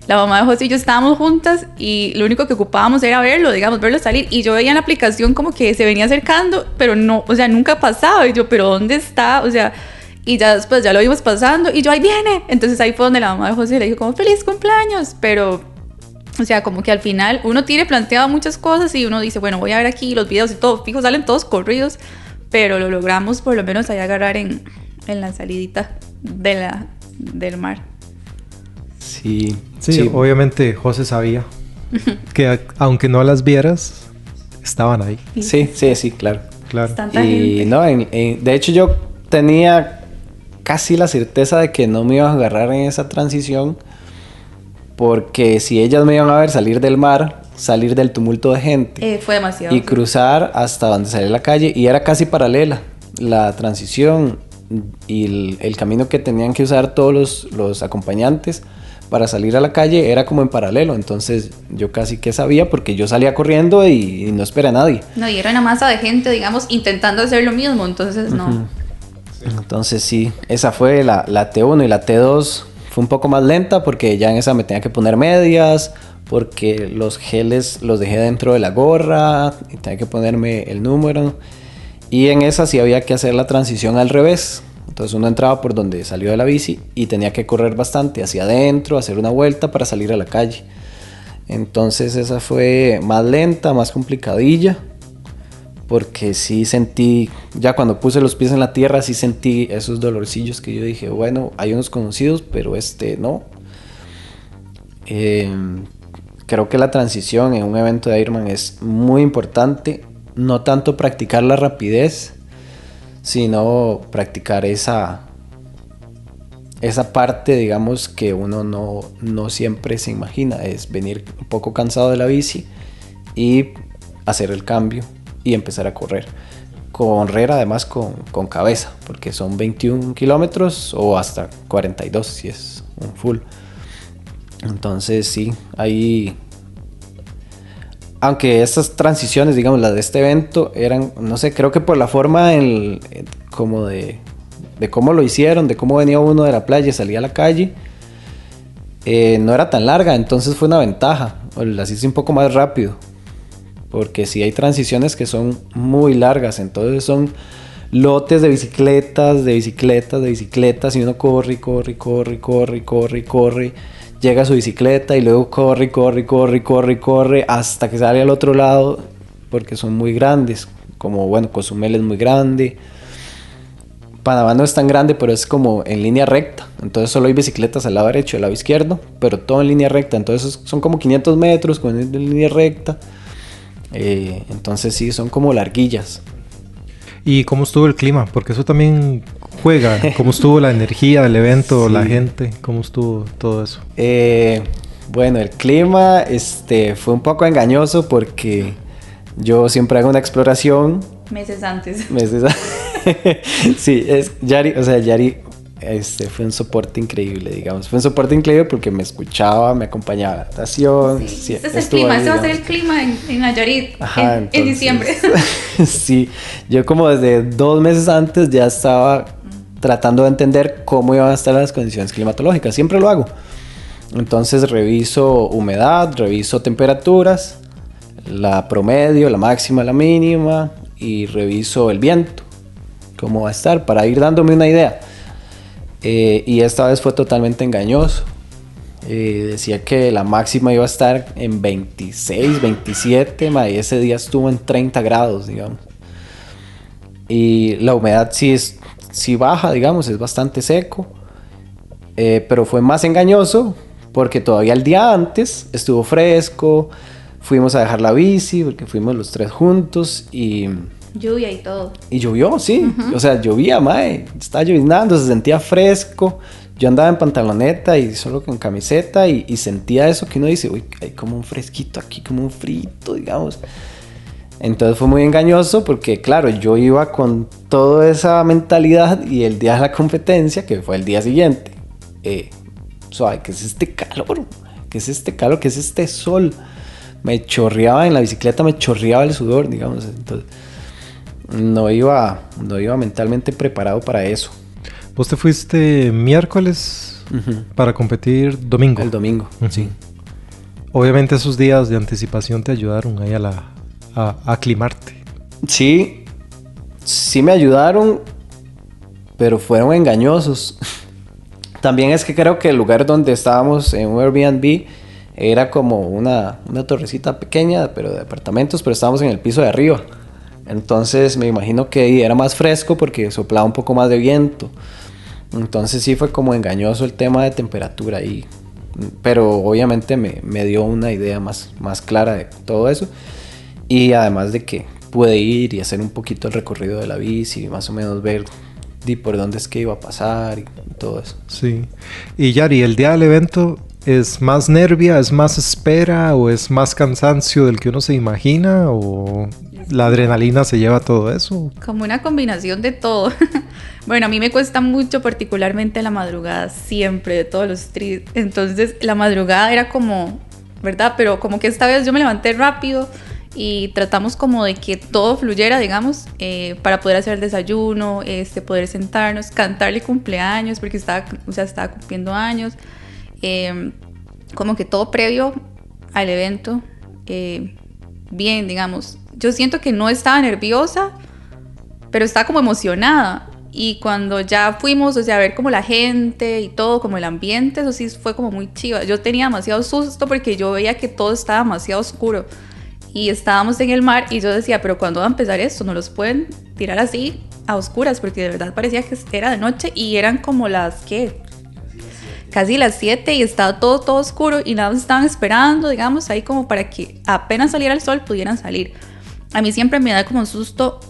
La mamá de José y yo estábamos juntas y lo único que ocupábamos era verlo, digamos, verlo salir, y yo veía en la aplicación como que se venía acercando, pero no, o sea, nunca pasaba, y yo, pero ¿dónde está? O sea, y ya después ya lo vimos pasando y yo, ahí viene. Entonces ahí fue donde la mamá de José le dijo como, ¡feliz cumpleaños! Pero, o sea, como que al final uno tiene planteado muchas cosas y uno dice, bueno, voy a ver aquí los videos y todo, fijo, salen todos corridos, pero lo logramos por lo menos ahí agarrar en la salidita del mar. Sí, Sí, obviamente José sabía que aunque no las vieras, estaban ahí. Sí, claro. Claro. Tanta Y gente. no, de hecho yo tenía casi la certeza de que no me iba a agarrar en esa transición, porque si ellas me iban a ver salir del mar, salir del tumulto de gente Fue demasiado. y cruzar hasta donde salía la calle, y era casi paralela la transición y el camino que tenían que usar todos los acompañantes para salir a la calle era como en paralelo. Entonces yo casi que sabía, porque yo salía corriendo y no esperé a nadie. No, y era una masa de gente, digamos, intentando hacer lo mismo, entonces no. Uh-huh. Entonces sí, esa fue la T1, y la T2 fue un poco más lenta porque ya en esa me tenía que poner medias, porque los geles los dejé dentro de la gorra y tenía que ponerme el número. Y en esa sí había que hacer la transición al revés. Entonces uno entraba por donde salió de la bici y tenía que correr bastante hacia adentro, hacer una vuelta para salir a la calle. Entonces esa fue más lenta, más complicadilla, porque sí sentí, ya cuando puse los pies en la tierra, sí sentí esos dolorcillos que yo dije, bueno, hay unos conocidos, pero no. Creo que la transición en un evento de Ironman es muy importante, no tanto practicar la rapidez, sino practicar esa parte, digamos, que uno no siempre se imagina, es venir un poco cansado de la bici y hacer el cambio y empezar a correr. Correr además con cabeza, porque son 21 kilómetros o hasta 42 si es un full. Entonces sí, ahí... Aunque estas transiciones, digamos, las de este evento, eran, no sé, creo que por la forma como de cómo lo hicieron, de cómo venía uno de la playa y salía a la calle, no era tan larga, entonces fue una ventaja. Las hice un poco más rápido, porque sí hay transiciones que son muy largas, entonces son lotes de bicicletas, y uno corre, llega a su bicicleta y luego corre hasta que sale al otro lado, porque son muy grandes, como bueno, Cozumel es muy grande, Panamá no es tan grande, pero es como en línea recta, entonces solo hay bicicletas al lado derecho y al lado izquierdo, pero todo en línea recta, entonces son como 500 metros en línea recta, entonces sí, son como larguillas. ¿Y cómo estuvo el clima? Porque eso también juega. ¿Cómo estuvo la energía del evento, sí, la gente? ¿Cómo estuvo todo eso? Bueno, el clima fue un poco engañoso porque yo siempre hago una exploración. Meses antes. Sí, Yari Fue un soporte increíble, digamos. Fue un soporte increíble porque me escuchaba, me acompañaba a la natación. Sí, este es el clima, este va a ser el clima en Nayarit, Ajá, en diciembre. Sí, yo como desde 2 meses antes ya estaba tratando de entender cómo iban a estar las condiciones climatológicas. Siempre lo hago. Entonces reviso humedad, reviso temperaturas, la promedio, la máxima, la mínima, y reviso el viento, cómo va a estar, para ir dándome una idea. Y esta vez fue totalmente engañoso. Decía que la máxima iba a estar en 26, 27, y ese día estuvo en 30 grados, digamos. Y la humedad sí baja, digamos, es bastante seco. Pero fue más engañoso porque todavía el día antes estuvo fresco. Fuimos a dejar la bici porque fuimos los 3 juntos y... Lluvia y todo. Y llovió, sí. O sea, llovía, mae. Estaba lloviznando, se sentía fresco. Yo andaba en pantaloneta y solo con camiseta y sentía eso que uno dice, uy, hay como un fresquito aquí, como un frito, digamos. Entonces fue muy engañoso porque, claro, yo iba con toda esa mentalidad y el día de la competencia, que fue el día siguiente, suave, ¿qué es este calor? ¿Qué es este calor? ¿Qué es este sol? Me chorreaba en la bicicleta, me chorreaba el sudor, digamos. Entonces no iba mentalmente preparado para eso. ¿Vos te fuiste miércoles para competir domingo? El domingo, sí. Obviamente esos días de anticipación te ayudaron ahí a aclimarte. Sí me ayudaron, pero fueron engañosos. También es que creo que el lugar donde estábamos en un Airbnb era como una torrecita pequeña, pero de apartamentos, pero estábamos en el piso de arriba. Entonces me imagino que era más fresco porque soplaba un poco más de viento. Entonces sí fue como engañoso el tema de temperatura ahí. Pero obviamente me dio una idea más clara de todo eso. Y además de que pude ir y hacer un poquito el recorrido de la bici, más o menos ver por dónde es que iba a pasar y todo eso. Sí. Y Yari, el día del evento, ¿es más nervia, es más espera o es más cansancio del que uno se imagina o la adrenalina se lleva todo eso? Como una combinación de todo. Bueno, a mí me cuesta mucho, particularmente la madrugada, siempre, de todos los streets. Entonces, la madrugada era como, ¿verdad? Pero como que esta vez yo me levanté rápido y tratamos como de que todo fluyera, digamos, para poder hacer el desayuno, poder sentarnos, cantarle cumpleaños, porque estaba cumpliendo años. Como que todo previo al evento, bien, digamos. Yo siento que no estaba nerviosa, pero estaba como emocionada. Y cuando ya fuimos, o sea, a ver como la gente y todo, como el ambiente, eso sí fue como muy chiva. Yo tenía demasiado susto porque yo veía que todo estaba demasiado oscuro. Y estábamos en el mar y yo decía, pero ¿cuándo va a empezar esto? No los pueden tirar así a oscuras, porque de verdad parecía que era de noche y eran como casi las 7 y estaba todo oscuro y nada más estaban esperando, digamos, ahí como para que apenas saliera el sol pudieran salir. A mí siempre me da susto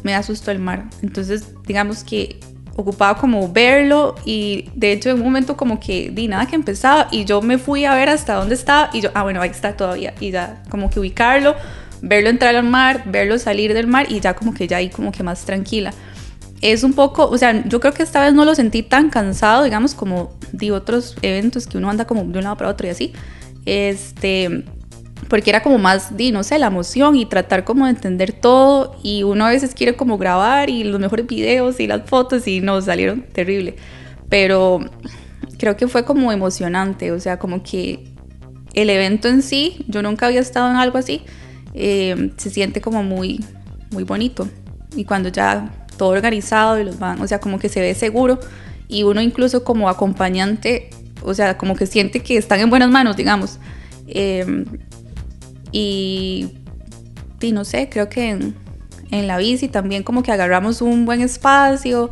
el mar, entonces digamos que ocupaba como verlo y de hecho en un momento como que nada que empezaba y yo me fui a ver hasta dónde estaba y yo, bueno, ahí está todavía y ya como que ubicarlo, verlo entrar al mar, verlo salir del mar y ya como que ahí como que más tranquila. Es un poco, o sea, yo creo que esta vez no lo sentí tan cansado, digamos, como de otros eventos que uno anda como de un lado para otro y así. Porque era como más, no sé, la emoción y tratar como de entender todo. Y uno a veces quiere como grabar y los mejores videos y las fotos y no, salieron terrible. Pero creo que fue como emocionante, o sea, como que el evento en sí, yo nunca había estado en algo así, se siente como muy, muy bonito. Y cuando ya todo organizado y los van, o sea, como que se ve seguro y uno incluso como acompañante, o sea, como que siente que están en buenas manos, digamos. Y no sé, creo que en la bici también como que agarramos un buen espacio,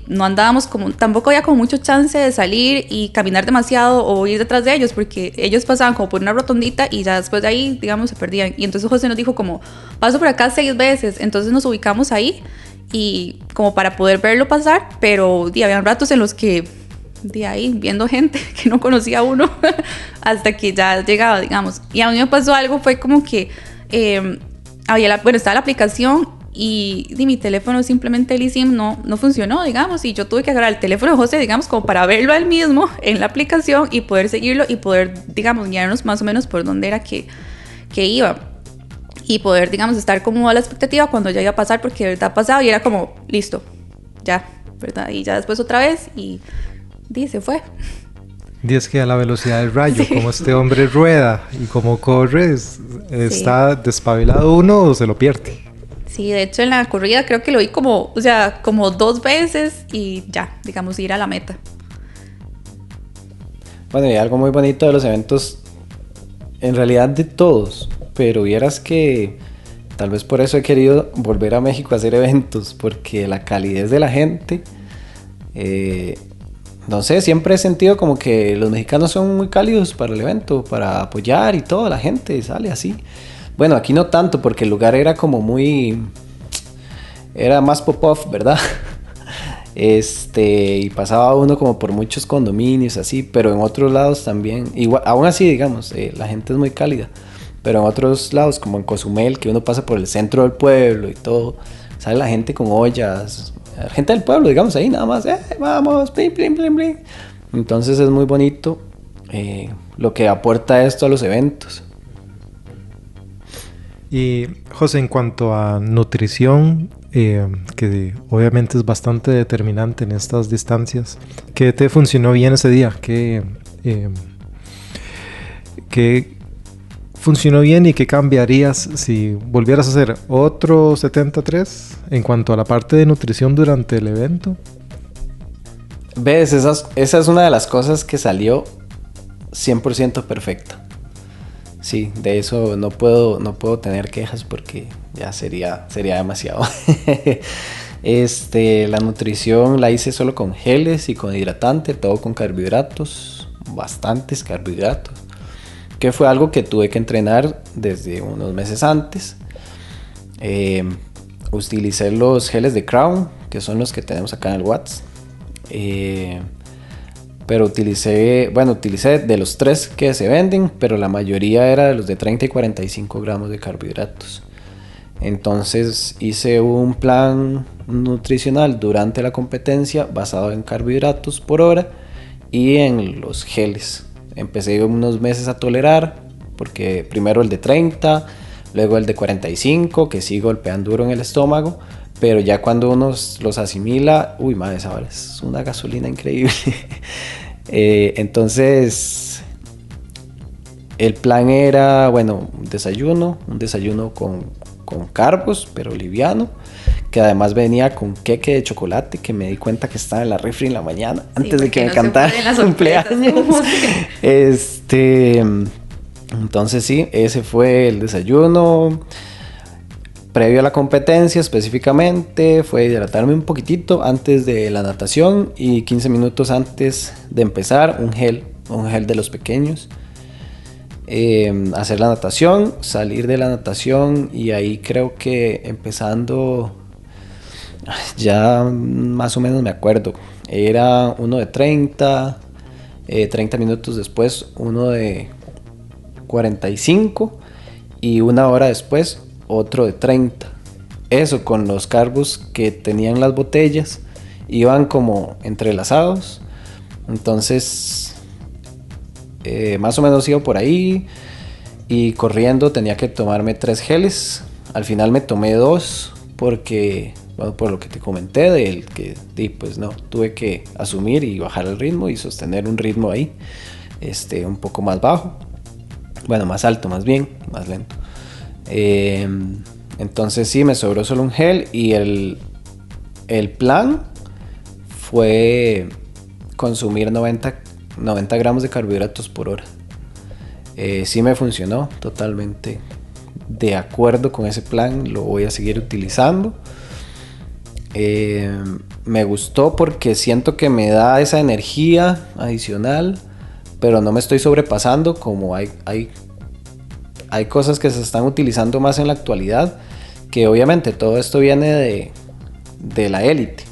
no andábamos como, tampoco había como mucho chance de salir y caminar demasiado o ir detrás de ellos porque ellos pasaban como por una rotondita y ya después de ahí, digamos, se perdían. Y entonces José nos dijo como, paso por acá 6 veces, entonces nos ubicamos ahí y como para poder verlo pasar, pero habían ratos en los que de ahí viendo gente que no conocía a uno hasta que ya llegaba, digamos. Y a mí me pasó algo, fue como que estaba la aplicación y mi teléfono simplemente el eSIM no funcionó, digamos, y yo tuve que agarrar el teléfono de José, digamos, como para verlo a él mismo en la aplicación y poder seguirlo y poder, digamos, guiarnos más o menos por dónde era que iba y poder, digamos, estar como a la expectativa cuando ya iba a pasar, porque de verdad pasaba y era como, listo, ya, ¿verdad? Y ya después otra vez y se fue. Y es que a la velocidad del rayo, como este hombre rueda y como corre, está despabilado uno o se lo pierde. Sí, de hecho en la corrida creo que lo vi como, o sea, como 2 veces y ya, digamos, ir a la meta. Bueno, y algo muy bonito de los eventos, en realidad de todos, pero vieras que tal vez por eso he querido volver a México a hacer eventos, porque la calidez de la gente, no sé, siempre he sentido como que los mexicanos son muy cálidos para el evento, para apoyar y todo, la gente sale así. Bueno, aquí no tanto, porque el lugar era como muy... Era más pop-off, ¿verdad? Y pasaba uno como por muchos condominios, así, pero en otros lados también, igual, aún así, digamos, la gente es muy cálida, pero en otros lados, como en Cozumel, que uno pasa por el centro del pueblo y todo, sale la gente con ollas, la gente del pueblo, digamos, ahí nada más, vamos, plim, plim, plim, plim. Entonces es muy bonito lo que aporta esto a los eventos. Y José, en cuanto a nutrición, que obviamente es bastante determinante en estas distancias, ¿qué te funcionó bien ese día? ¿Qué funcionó bien y qué cambiarías si volvieras a hacer otro 73 en cuanto a la parte de nutrición durante el evento? ¿Ves? Esa es una de las cosas que salió 100% perfecta. Sí, de eso no puedo tener quejas porque ya sería demasiado. La nutrición la hice solo con geles y con hidratante, todo con carbohidratos, bastantes carbohidratos, que fue algo que tuve que entrenar desde unos meses antes. Utilicé los geles de Crown, que son los que tenemos acá en el Watts. Pero utilicé de los 3 que se venden, pero la mayoría era de los de 30 y 45 gramos de carbohidratos. Entonces hice un plan nutricional durante la competencia basado en carbohidratos por hora y en los geles. Empecé unos meses a tolerar, porque primero el de 30, luego el de 45, que sí golpean duro en el estómago, pero ya cuando uno los asimila, uy, madre, esa vara es una gasolina increíble. Entonces, el plan era, bueno, un desayuno con carbos, pero liviano, que además venía con queque de chocolate, que me di cuenta que estaba en la refri en la mañana, antes de que me cantara el cumpleaños. Entonces sí, ese fue el desayuno. Previo a la competencia específicamente fue hidratarme un poquitito antes de la natación y 15 minutos antes de empezar un gel de los pequeños. Hacer la natación, salir de la natación y ahí creo que empezando, ya más o menos me acuerdo, era uno de 30 minutos después uno de 45 y una hora después otro de 30. Eso con los carbos que tenían las botellas iban como entrelazados. Entonces más o menos iba por ahí y corriendo tenía que tomarme 3 geles. Al final me tomé 2 porque, bueno, por lo que te comenté del que pues no, tuve que asumir y bajar el ritmo y sostener un ritmo ahí un poco más bajo, bueno, más alto más bien, más lento. Entonces sí, me sobró solo un gel y el plan fue consumir 90 gramos de carbohidratos por hora. Sí me funcionó totalmente de acuerdo con ese plan, lo voy a seguir utilizando. Me gustó porque siento que me da esa energía adicional, pero no me estoy sobrepasando como hay cosas que se están utilizando más en la actualidad, que obviamente todo esto viene de la élite,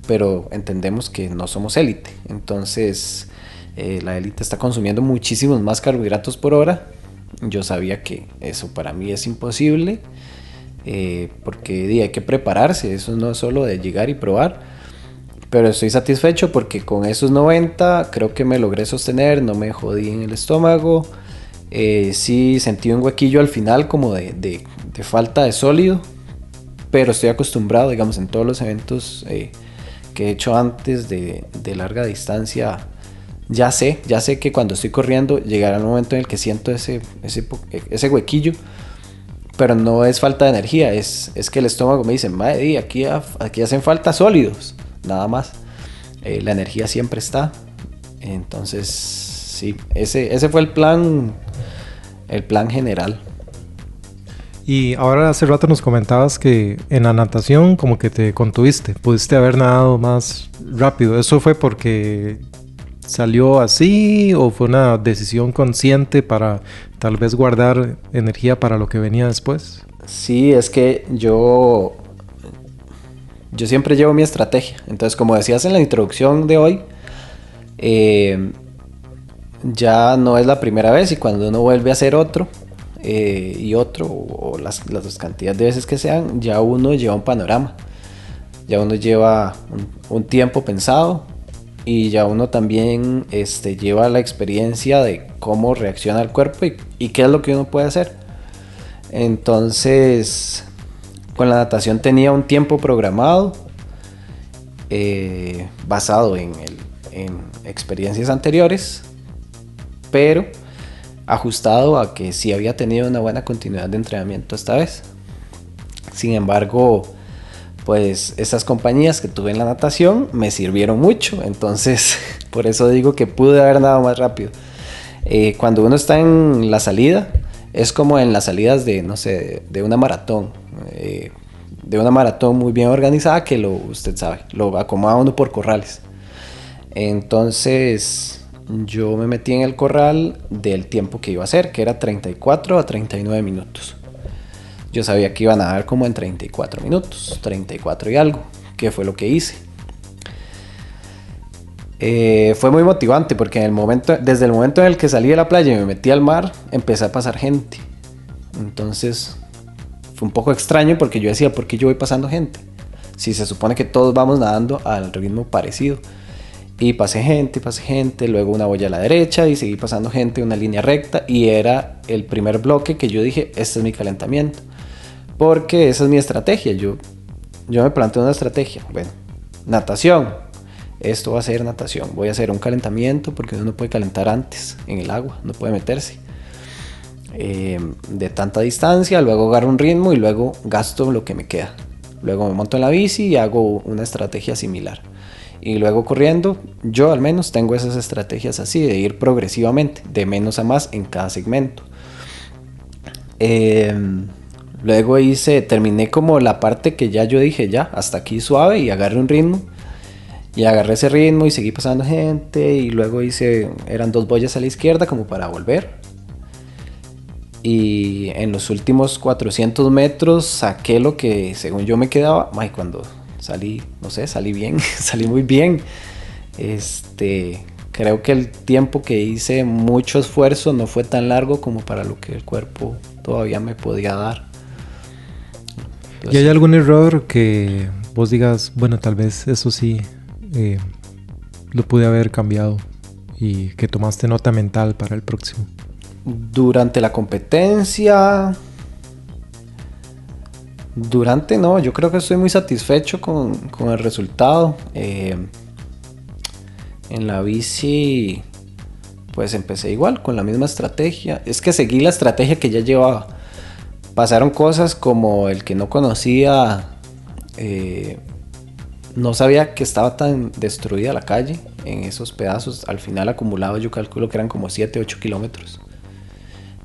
pero entendemos que no somos élite. Entonces la élite está consumiendo muchísimos más carbohidratos por hora. Yo sabía que eso para mí es imposible. porque hay que prepararse, eso no es solo de llegar y probar, pero estoy satisfecho porque con esos 90 creo que me logré sostener, no me jodí en el estómago, sí sentí un huequillo al final como de falta de sólido, pero estoy acostumbrado, digamos, en todos los eventos que he hecho antes de larga distancia, ya sé que cuando estoy corriendo llegará el momento en el que siento ese huequillo, pero no es falta de energía, es que el estómago me dice, madre, aquí hacen falta sólidos, nada más. La energía siempre está. Entonces, sí, ese fue el plan general. Y ahora hace rato nos comentabas que en la natación como que te contuviste, pudiste haber nadado más rápido. ¿Eso fue porque salió así o fue una decisión consciente para tal vez guardar energía para lo que venía después? Sí, es que yo siempre llevo mi estrategia. Entonces, como decías en la introducción de hoy, ya no es la primera vez, y cuando uno vuelve a hacer otro y otro, o las cantidades de veces que sean, ya uno lleva un panorama, ya uno lleva un tiempo pensado, y ya uno también lleva la experiencia de cómo reacciona el cuerpo y qué es lo que uno puede hacer. Entonces, con la natación tenía un tiempo programado basado en experiencias anteriores, pero ajustado a que sí había tenido una buena continuidad de entrenamiento esta vez. Sin embargo, pues esas compañías que tuve en la natación me sirvieron mucho, entonces por eso digo que pude haber nadado más rápido. Cuando uno está en la salida, es como en las salidas de, no sé, de una maratón, de una maratón muy bien organizada que usted sabe, lo acomoda uno por corrales. Entonces yo me metí en el corral del tiempo que iba a hacer, que era 34 a 39 minutos. Yo sabía que iba a nadar como en 34 minutos, 34 y algo, que fue lo que hice. Fue muy motivante porque desde el momento en el que salí de la playa y me metí al mar, empecé a pasar gente. Entonces fue un poco extraño porque yo decía, ¿por qué yo voy pasando gente? Si se supone que todos vamos nadando al ritmo parecido. Y pasé gente, luego una boya a la derecha y seguí pasando gente, una línea recta, y era el primer bloque que yo dije, este es mi calentamiento. Porque esa es mi estrategia, yo me planteo una estrategia. Bueno, natación, esto va a ser natación, voy a hacer un calentamiento porque uno no puede calentar antes en el agua, no puede meterse de tanta distancia, luego agarro un ritmo y luego gasto lo que me queda. Luego me monto en la bici y hago una estrategia similar. Y luego corriendo, yo al menos tengo esas estrategias así, de ir progresivamente, de menos a más en cada segmento. Luego terminé como la parte que ya yo dije, ya, hasta aquí suave, y agarré un ritmo. Y agarré ese ritmo y seguí pasando gente, y luego eran 2 boyas a la izquierda como para volver. Y en los últimos 400 metros saqué lo que según yo me quedaba. Cuando salí, no sé, salí bien, salí muy bien. Creo que el tiempo que hice, mucho esfuerzo, no fue tan largo como para lo que el cuerpo todavía me podía dar. Entonces, ¿y hay algún error que vos digas, bueno, tal vez eso sí lo pude haber cambiado y que tomaste nota mental para el próximo? Durante la competencia... no, yo creo que estoy muy satisfecho con el resultado. En la bici, pues empecé igual, con la misma estrategia. Es que seguí la estrategia que ya llevaba. Pasaron cosas como el que no conocía, no sabía que estaba tan destruida la calle en esos pedazos. Al final acumulado yo calculo que eran como 7-8 kilómetros.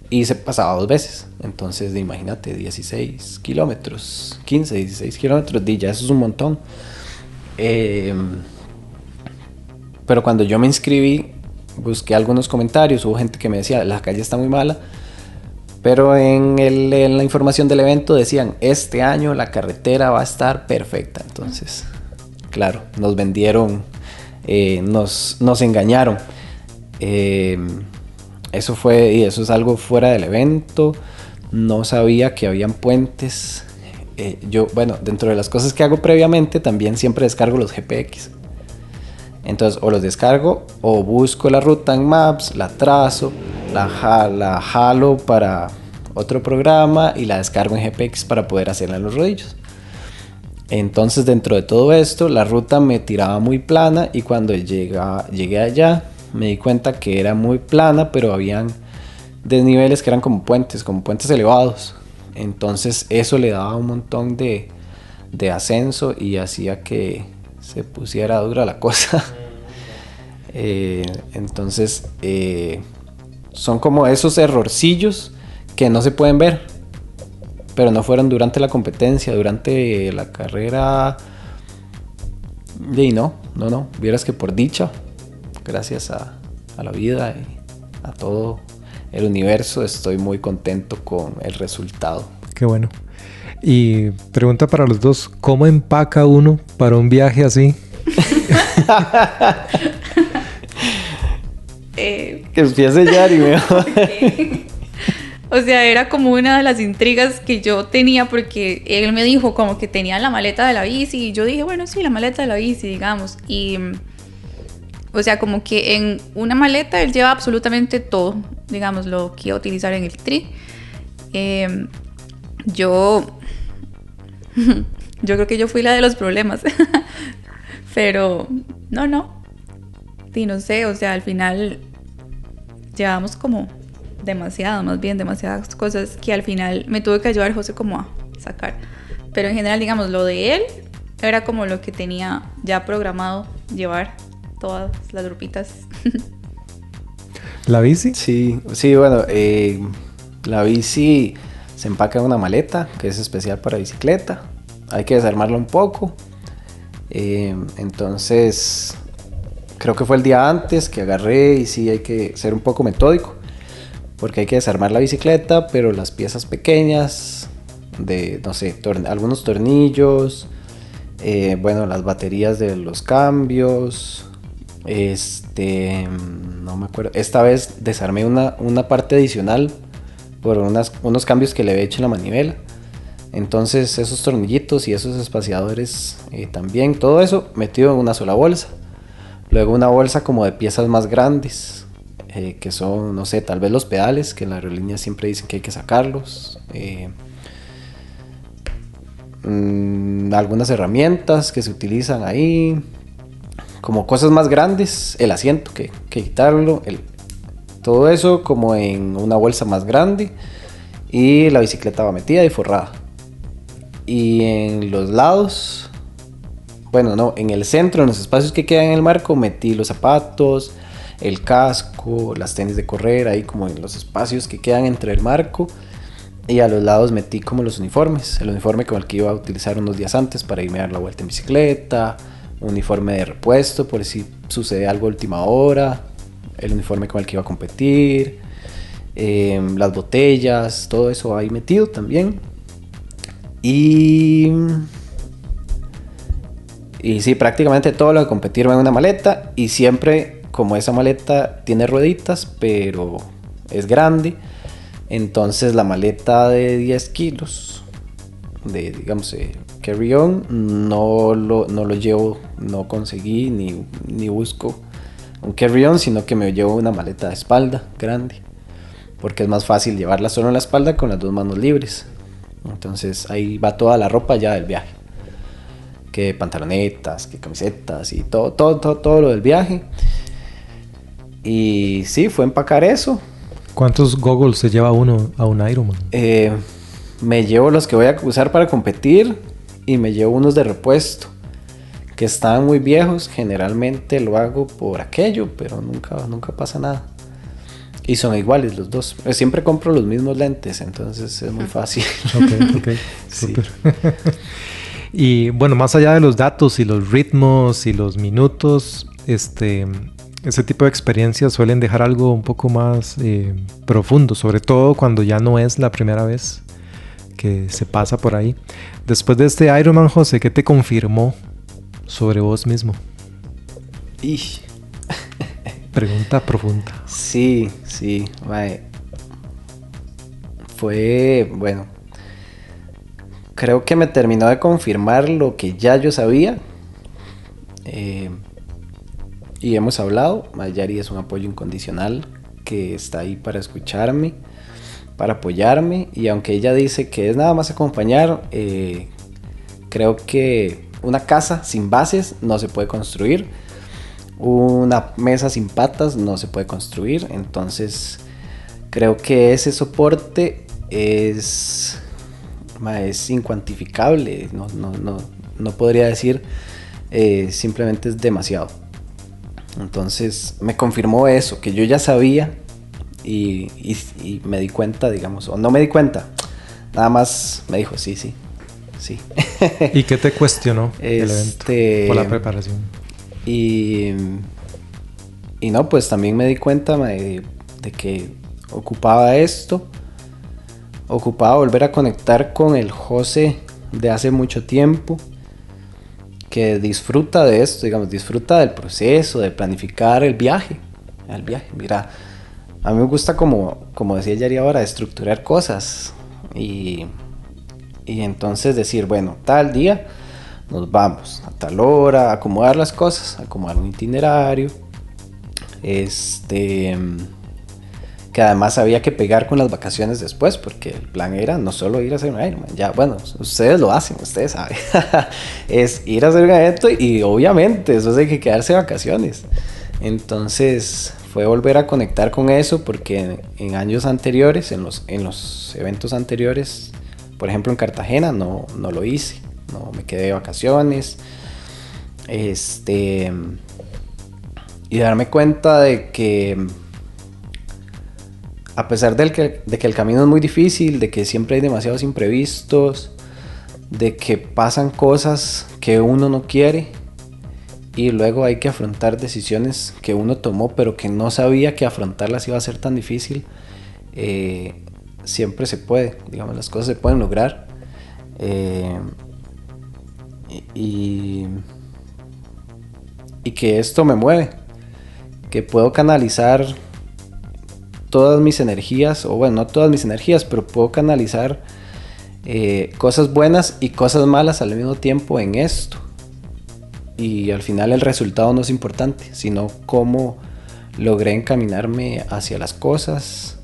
Y se pasaba 2 veces. Entonces, imagínate, 16 kilómetros, 15, 16 kilómetros, ya eso es un montón. Pero cuando yo me inscribí, busqué algunos comentarios, hubo gente que me decía, la calle está muy mala. Pero en la información del evento decían, este año la carretera va a estar perfecta. Entonces, claro, nos vendieron, nos engañaron. Eso es algo fuera del evento. No sabía que habían puentes bueno, dentro de las cosas que hago previamente, también siempre descargo los GPX. Entonces, o los descargo o busco la ruta en Maps, la trazo, la jalo para otro programa y la descargo en GPX para poder hacerla en los rodillos. Entonces, dentro de todo esto, la ruta me tiraba muy plana y cuando llegué allá, me di cuenta que era muy plana, pero habían desniveles que eran como puentes elevados. Entonces, eso le daba un montón de ascenso y hacía que se pusiera dura la cosa. Entonces, son como esos errorcillos que no se pueden ver, pero no fueron durante la competencia, durante la carrera. Y no, vieras que por dicha, gracias a la vida y a todo el universo, estoy muy contento con el resultado. Qué bueno. Y pregunta para los dos, ¿cómo empaca uno para un viaje así? Que empiece Yari mejor. Okay. O sea, era como una de las intrigas que yo tenía porque él me dijo como que tenía la maleta de la bici y yo dije, bueno, sí, la maleta de la bici, digamos. Y, o sea, como que en una maleta él lleva absolutamente todo, digamos, lo que iba a utilizar en el tri. Yo creo que yo fui la de los problemas. Pero, no. Sí, no sé, o sea, al final llevamos como demasiadas cosas que al final me tuve que ayudar José como a sacar. Pero en general, digamos, lo de él era como lo que tenía ya programado llevar todas las grupitas. ¿La bici? Sí, bueno, la bici se empaca en una maleta que es especial para bicicleta. Hay que desarmarla un poco. Entonces, creo que fue el día antes que agarré y sí hay que ser un poco metódico. Porque hay que desarmar la bicicleta, pero las piezas pequeñas de, no sé, algunos tornillos, bueno, las baterías de los cambios, no me acuerdo. Esta vez desarmé una parte adicional por unos cambios que le había hecho en la manivela. Entonces esos tornillitos y esos espaciadores también, todo eso metido en una sola bolsa. Luego una bolsa como de piezas más grandes. Que son, no sé, tal vez los pedales, que en la aerolínea siempre dicen que hay que sacarlos. Algunas herramientas que se utilizan ahí, como cosas más grandes, el asiento que quitarlo, todo eso como en una bolsa más grande y la bicicleta va metida y forrada. Y en los lados, bueno, no, en el centro, en los espacios que quedan en el marco, metí los zapatos, el casco, las tenis de correr, ahí como en los espacios que quedan entre el marco. Y a los lados metí como los uniformes, el uniforme con el que iba a utilizar unos días antes para irme a dar la vuelta en bicicleta, un uniforme de repuesto por si sucede algo a última hora, el uniforme con el que iba a competir, las botellas, todo eso ahí metido también. Y sí, prácticamente todo lo de competir va en una maleta y siempre, como esa maleta tiene rueditas, pero es grande, entonces la maleta de 10 kilos, de digamos carry-on, no lo llevo, no conseguí ni busco un carry-on, sino que me llevo una maleta de espalda grande, porque es más fácil llevarla solo en la espalda con las dos manos libres. Entonces ahí va toda la ropa ya del viaje, que pantalonetas, que camisetas y todo lo del viaje. Y sí, fue empacar eso. ¿Cuántos goggles se lleva uno a un Ironman? Me llevo los que voy a usar para competir y me llevo unos de repuesto que estaban muy viejos. Generalmente lo hago por aquello, pero nunca pasa nada. Y son iguales los dos. Siempre compro los mismos lentes, entonces es muy fácil. Ok, súper. Sí. Y bueno, más allá de los datos y los ritmos y los minutos, ese tipo de experiencias suelen dejar algo un poco más profundo, sobre todo cuando ya no es la primera vez que se pasa por ahí. Después de este Ironman, José, ¿qué te confirmó sobre vos mismo? Pregunta profunda. Sí, vale. Fue, bueno, creo que me terminó de confirmar lo que ya yo sabía. Y hemos hablado. Yari es un apoyo incondicional que está ahí para escucharme, para apoyarme. Y aunque ella dice que es nada más acompañar, creo que una casa sin bases no se puede construir. Una mesa sin patas no se puede construir. Entonces creo que ese soporte es incuantificable. No podría decir, simplemente es demasiado. Entonces me confirmó eso, que yo ya sabía y me di cuenta, digamos, o no me di cuenta, nada más me dijo sí. ¿Y qué te cuestionó el evento o la preparación? Y no, pues también me di cuenta de que ocupaba esto, ocupaba volver a conectar con el José de hace mucho tiempo, que disfruta de esto, digamos, disfruta del proceso, de planificar el viaje. Mira, a mí me gusta, como decía Yari ahora, estructurar cosas y entonces decir, bueno, tal día nos vamos, a tal hora, acomodar las cosas, acomodar un itinerario, que además había que pegar con las vacaciones después, porque el plan era no solo ir a hacer un Ironman, ya, bueno, ustedes lo hacen, ustedes saben, es ir a hacer un evento y obviamente eso hay que quedarse de vacaciones. Entonces fue volver a conectar con eso, porque en años anteriores, en los eventos anteriores, por ejemplo en Cartagena, no lo hice, no me quedé de vacaciones, y darme cuenta de que a pesar de que el camino es muy difícil, de que siempre hay demasiados imprevistos, de que pasan cosas que uno no quiere y luego hay que afrontar decisiones que uno tomó pero que no sabía que afrontarlas iba a ser tan difícil, siempre se puede, digamos, las cosas se pueden lograr. Y que esto me mueve, que puedo canalizar todas mis energías, o bueno, no todas mis energías, pero puedo canalizar cosas buenas y cosas malas al mismo tiempo en esto. Y al final el resultado no es importante, sino cómo logré encaminarme hacia las cosas,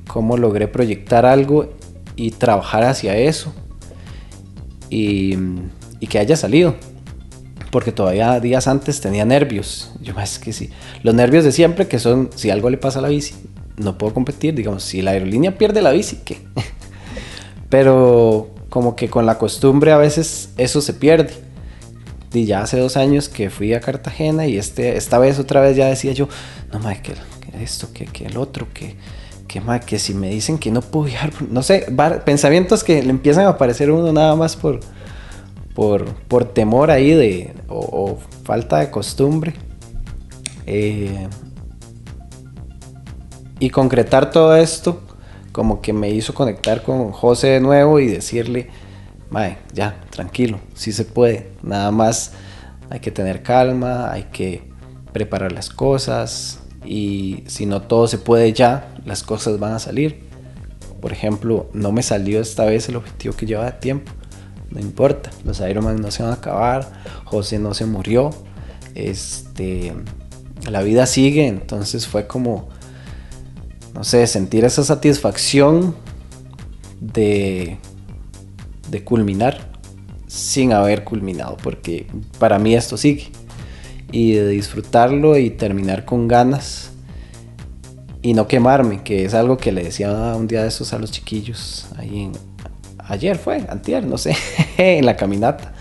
cómo logré proyectar algo y trabajar hacia eso, y que haya salido. Porque todavía días antes tenía nervios. Es que sí, los nervios de siempre, que son, si algo le pasa a la bici, no puedo competir. Digamos, si la aerolínea pierde la bici, ¿qué? Pero como que con la costumbre a veces eso se pierde. Y ya hace 2 años que fui a Cartagena y esta vez otra vez ya decía yo, no, madre, que esto, que el otro, madre, que si me dicen que no puedo viajar, no sé, pensamientos que le empiezan a aparecer a uno nada más por temor ahí o falta de costumbre, y concretar todo esto como que me hizo conectar con José de nuevo y decirle, mae, ya, tranquilo, sí se puede, nada más hay que tener calma, hay que preparar las cosas, y si no todo se puede ya, las cosas van a salir. Por ejemplo, no me salió esta vez el objetivo que llevaba de tiempo. No importa, los Ironman no se van a acabar, José no se murió, la vida sigue. Entonces fue como, no sé, sentir esa satisfacción de culminar sin haber culminado, porque para mí esto sigue, y de disfrutarlo y terminar con ganas y no quemarme, que es algo que le decía un día de esos a los chiquillos ahí ayer fue, antier, no sé, en la caminata,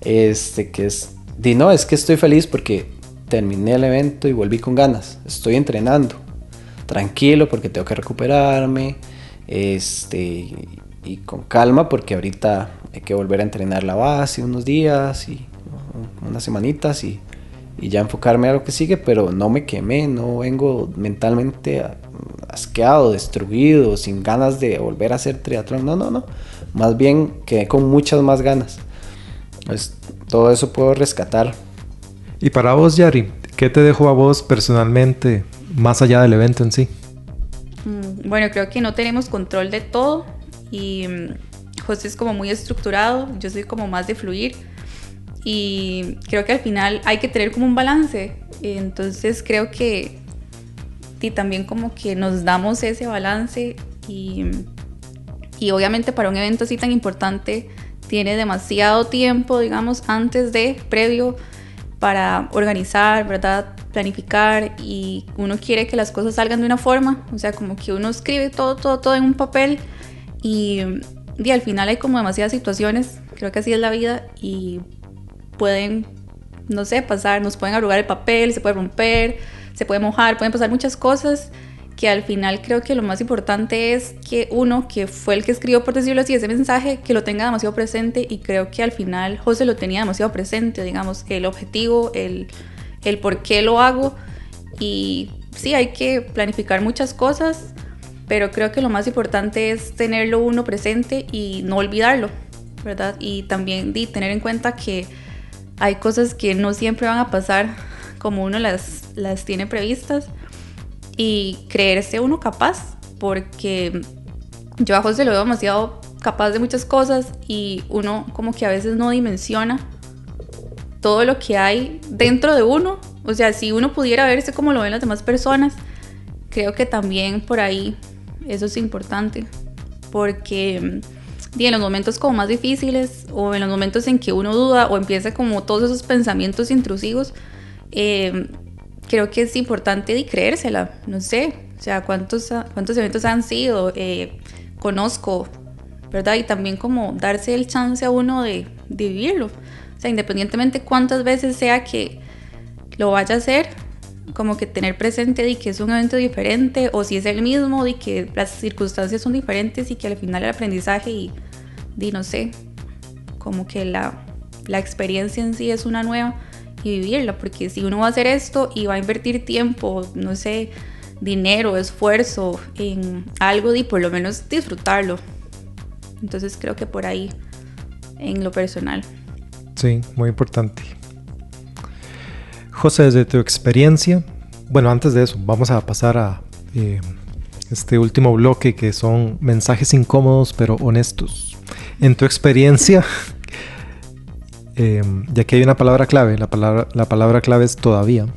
que es, no, es que estoy feliz porque terminé el evento y volví con ganas, estoy entrenando, tranquilo porque tengo que recuperarme, y con calma porque ahorita hay que volver a entrenar la base unos días y unas semanitas y ya enfocarme a lo que sigue, pero no me quemé, no vengo mentalmente asqueado, destruido, sin ganas de volver a hacer triatlón, no, más bien quedé con muchas más ganas. Pues, todo eso puedo rescatar. Y para vos, Yari, ¿qué te dejó a vos personalmente, más allá del evento en sí? Bueno, creo que no tenemos control de todo y José es como muy estructurado, yo soy como más de fluir y creo que al final hay que tener como un balance. Entonces creo que y también como que nos damos ese balance y obviamente para un evento así tan importante tiene demasiado tiempo, digamos, previo para organizar, ¿verdad? Planificar, y uno quiere que las cosas salgan de una forma, o sea, como que uno escribe todo en un papel y al final hay como demasiadas situaciones, creo que así es la vida y pueden, no sé, pasar, nos pueden arrugar el papel, se puede romper, se puede mojar, pueden pasar muchas cosas que al final creo que lo más importante es que uno, que fue el que escribió, por decirlo así, ese mensaje, que lo tenga demasiado presente, y creo que al final José lo tenía demasiado presente, digamos, el objetivo, el por qué lo hago, y sí, hay que planificar muchas cosas, pero creo que lo más importante es tenerlo uno presente y no olvidarlo, ¿verdad? Y también tener en cuenta que hay cosas que no siempre van a pasar como uno las tiene previstas, y creerse uno capaz, porque yo a José lo veo demasiado capaz de muchas cosas y uno como que a veces no dimensiona todo lo que hay dentro de uno. O sea, si uno pudiera verse como lo ven las demás personas, creo que también por ahí eso es importante, porque en los momentos como más difíciles o en los momentos en que uno duda o empieza como todos esos pensamientos intrusivos, creo que es importante creérsela, no sé, o sea, cuántos eventos han sido, conozco, ¿verdad? Y también como darse el chance a uno de vivirlo, o sea, independientemente cuántas veces sea que lo vaya a hacer, como que tener presente de que es un evento diferente, o si es el mismo, de que las circunstancias son diferentes y que al final el aprendizaje y no sé, como que la experiencia en sí es una nueva, y vivirla, porque si uno va a hacer esto y va a invertir tiempo, no sé, dinero, esfuerzo en algo, y por lo menos disfrutarlo. Entonces creo que por ahí, en lo personal. Sí, muy importante. José, desde tu experiencia, bueno, antes de eso, vamos a pasar a este último bloque, que son mensajes incómodos pero honestos. En tu experiencia, ya que hay una palabra clave, la palabra clave es todavía.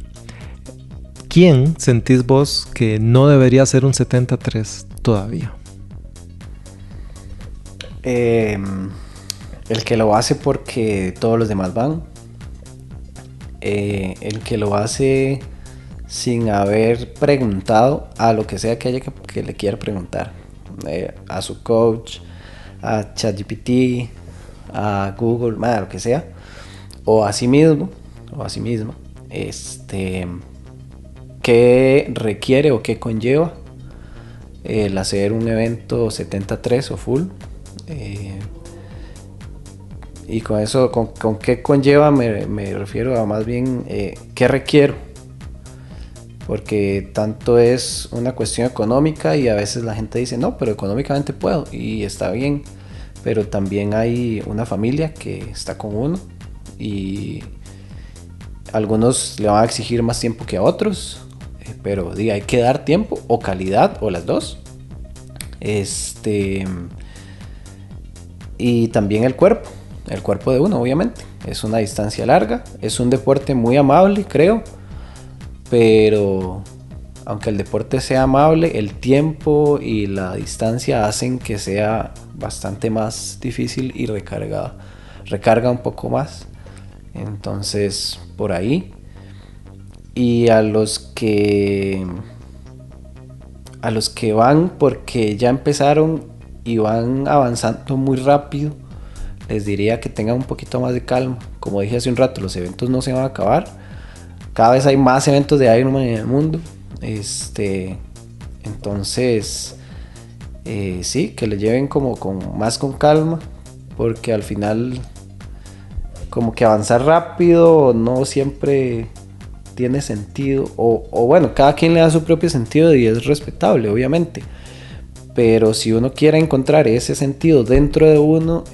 ¿Quién sentís vos que no debería ser un 73 todavía? El que lo hace porque todos los demás van. El que lo hace sin haber preguntado a lo que sea que haya que le quiera preguntar. A su coach, a ChatGPT, a Google, lo que sea, o a sí mismo o a sí misma, qué requiere o qué conlleva el hacer un evento 73 o full, y con eso, con qué conlleva me refiero a más bien qué requiero, porque tanto es una cuestión económica y a veces la gente dice no, pero económicamente puedo, y está bien, pero también hay una familia que está con uno y algunos le van a exigir más tiempo que a otros, pero hay que dar tiempo o calidad o las dos. Y también el cuerpo de uno, obviamente. Es una distancia larga, es un deporte muy amable, creo, pero aunque el deporte sea amable, el tiempo y la distancia hacen que sea bastante más difícil y recarga un poco más. Entonces, por ahí. Y a los que van porque ya empezaron y van avanzando muy rápido, les diría que tengan un poquito más de calma. Como dije hace un rato, los eventos no se van a acabar. Cada vez hay más eventos de Ironman en el mundo. Entonces, sí, que le lleven como más con calma, porque al final como que avanzar rápido no siempre tiene sentido, o bueno, cada quien le da su propio sentido y es respetable, obviamente, pero si uno quiere encontrar ese sentido dentro de uno,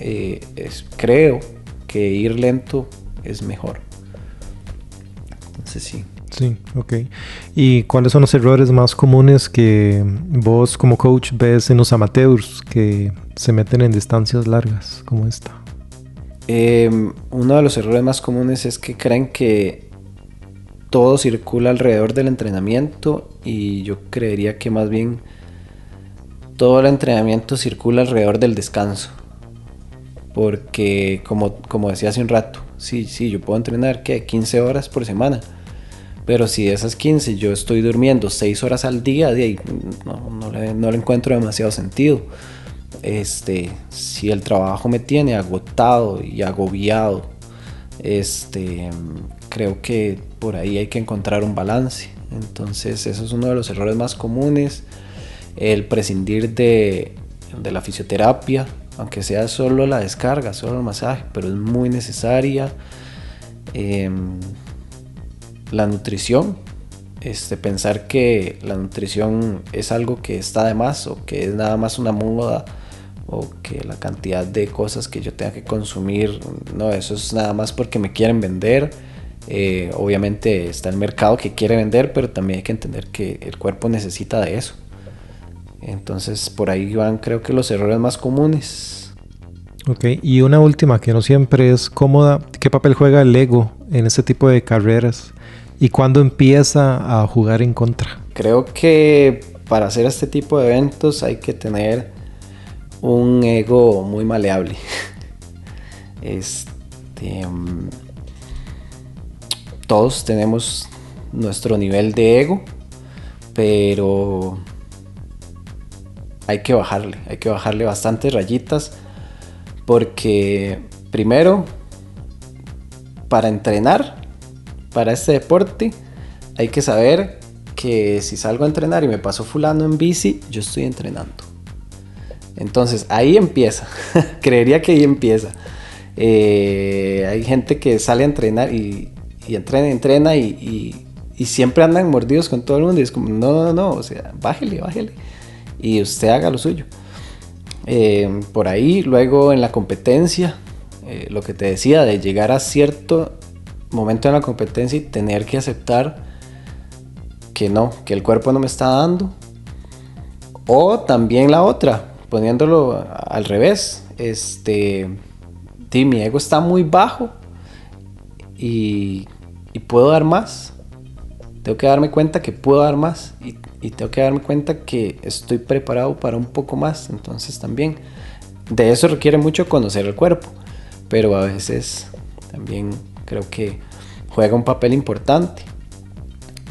creo que ir lento es mejor. Entonces sí. Sí, ok. ¿Y cuáles son los errores más comunes que vos como coach ves en los amateurs que se meten en distancias largas como esta? Uno de los errores más comunes es que creen que todo circula alrededor del entrenamiento, y yo creería que más bien todo el entrenamiento circula alrededor del descanso. Porque como decía hace un rato, sí, yo puedo entrenar 15 horas por semana, pero si de esas 15 yo estoy durmiendo 6 horas al día, no le encuentro demasiado sentido. Si el trabajo me tiene agotado y agobiado, creo que por ahí hay que encontrar un balance. Entonces eso es uno de los errores más comunes, el prescindir de la fisioterapia, aunque sea solo la descarga, solo el masaje, pero es muy necesaria. La nutrición, pensar que la nutrición es algo que está de más, o que es nada más una moda, o que la cantidad de cosas que yo tenga que consumir, no, eso es nada más porque me quieren vender. Obviamente está el mercado que quiere vender, pero también hay que entender que el cuerpo necesita de eso. Entonces por ahí van, creo que los errores más comunes. Ok, y una última que no siempre es cómoda. ¿Qué papel juega el ego en este tipo de carreras? ¿Y cuándo empieza a jugar en contra? Creo que para hacer este tipo de eventos hay que tener un ego muy maleable. Todos tenemos nuestro nivel de ego, pero hay que bajarle bastantes rayitas, porque primero, para entrenar para este deporte hay que saber que si salgo a entrenar y me paso fulano en bici, yo estoy entrenando. Entonces ahí empieza. Creería que ahí empieza. Hay gente que sale a entrenar y entrena y siempre andan mordidos con todo el mundo, y es como no, o sea, bájele y usted haga lo suyo. Por ahí, luego en la competencia, lo que te decía, de llegar a cierto momento en la competencia y tener que aceptar que el cuerpo no me está dando. O también la otra, poniéndolo al revés, mi ego está muy bajo y puedo dar más. Tengo que darme cuenta que puedo dar más, y tengo que darme cuenta que estoy preparado para un poco más. Entonces también de eso requiere mucho conocer el cuerpo, pero a veces también creo que juega un papel importante,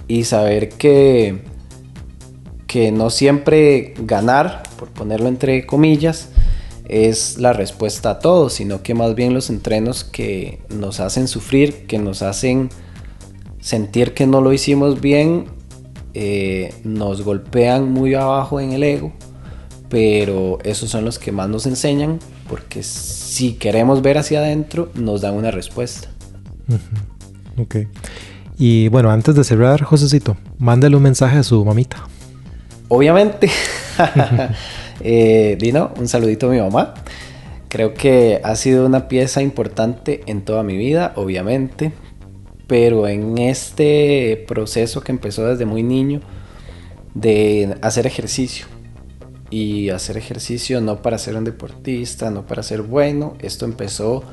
y saber que no siempre ganar, por ponerlo entre comillas, es la respuesta a todo, sino que más bien los entrenos que nos hacen sufrir, que nos hacen sentir que no lo hicimos bien, nos golpean muy abajo en el ego, pero esos son los que más nos enseñan, porque si queremos ver hacia adentro, nos dan una respuesta. Uh-huh. Ok. Y bueno, antes de cerrar, Josecito, mándale un mensaje a su mamita. Obviamente, Dino, un saludito a mi mamá. Creo que ha sido una pieza importante en toda mi vida, obviamente, pero en este proceso que empezó desde muy niño, de hacer ejercicio. Y hacer ejercicio no para ser un deportista, no para ser bueno. Esto empezó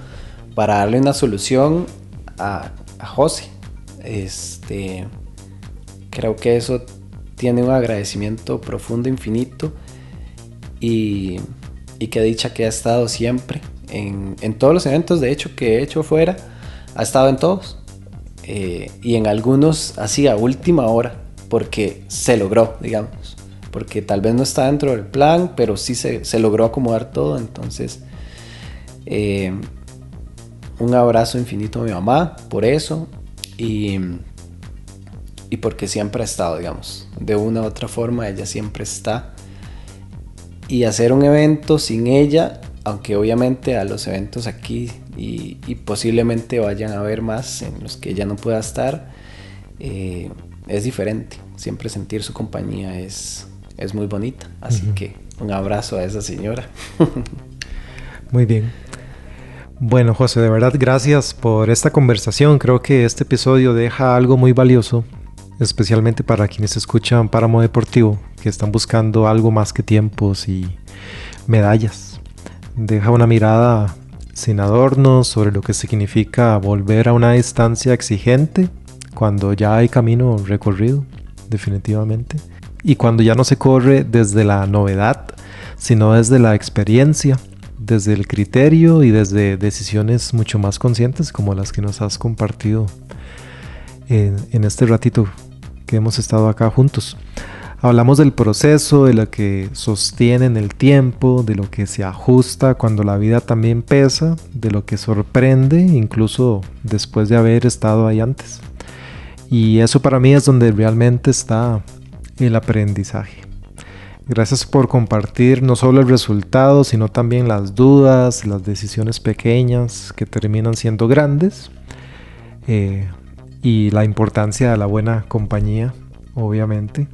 para darle una solución a José. Creo que eso tiene un agradecimiento profundo, infinito, y qué dicha que ha estado siempre en todos los eventos, de hecho, que he hecho fuera. Ha estado en todos, y en algunos así a última hora, porque se logró, digamos, porque tal vez no está dentro del plan, pero sí se logró acomodar todo. Entonces un abrazo infinito a mi mamá por eso, y porque siempre ha estado, digamos, de una u otra forma ella siempre está. Y hacer un evento sin ella, aunque obviamente a los eventos aquí y posiblemente vayan a haber más en los que ella no pueda estar, es diferente. Siempre sentir su compañía es muy bonita. Así que un abrazo a esa señora. Muy bien. Bueno, José, de verdad gracias por esta conversación. Creo que este episodio deja algo muy valioso, especialmente para quienes escuchan Páramo Deportivo, que están buscando algo más que tiempos y medallas. Deja una mirada sin adornos sobre lo que significa volver a una distancia exigente cuando ya hay camino recorrido, definitivamente. Y cuando ya no se corre desde la novedad, sino desde la experiencia, desde el criterio y desde decisiones mucho más conscientes como las que nos has compartido en este ratito que hemos estado acá juntos. Hablamos del proceso, de lo que sostiene en el tiempo, de lo que se ajusta cuando la vida también pesa, de lo que sorprende incluso después de haber estado ahí antes. Y eso para mí es donde realmente está el aprendizaje. Gracias por compartir no solo el resultado, sino también las dudas, las decisiones pequeñas que terminan siendo grandes, y la importancia de la buena compañía, obviamente,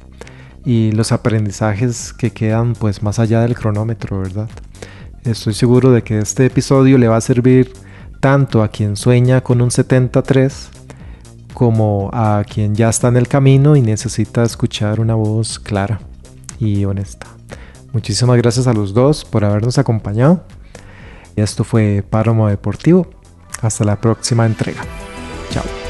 y los aprendizajes que quedan pues más allá del cronómetro, ¿verdad? Estoy seguro de que este episodio le va a servir tanto a quien sueña con un 73 como a quien ya está en el camino y necesita escuchar una voz clara y honesta. Muchísimas gracias a los dos por habernos acompañado. Esto fue Páramo Deportivo. Hasta la próxima entrega. Chao.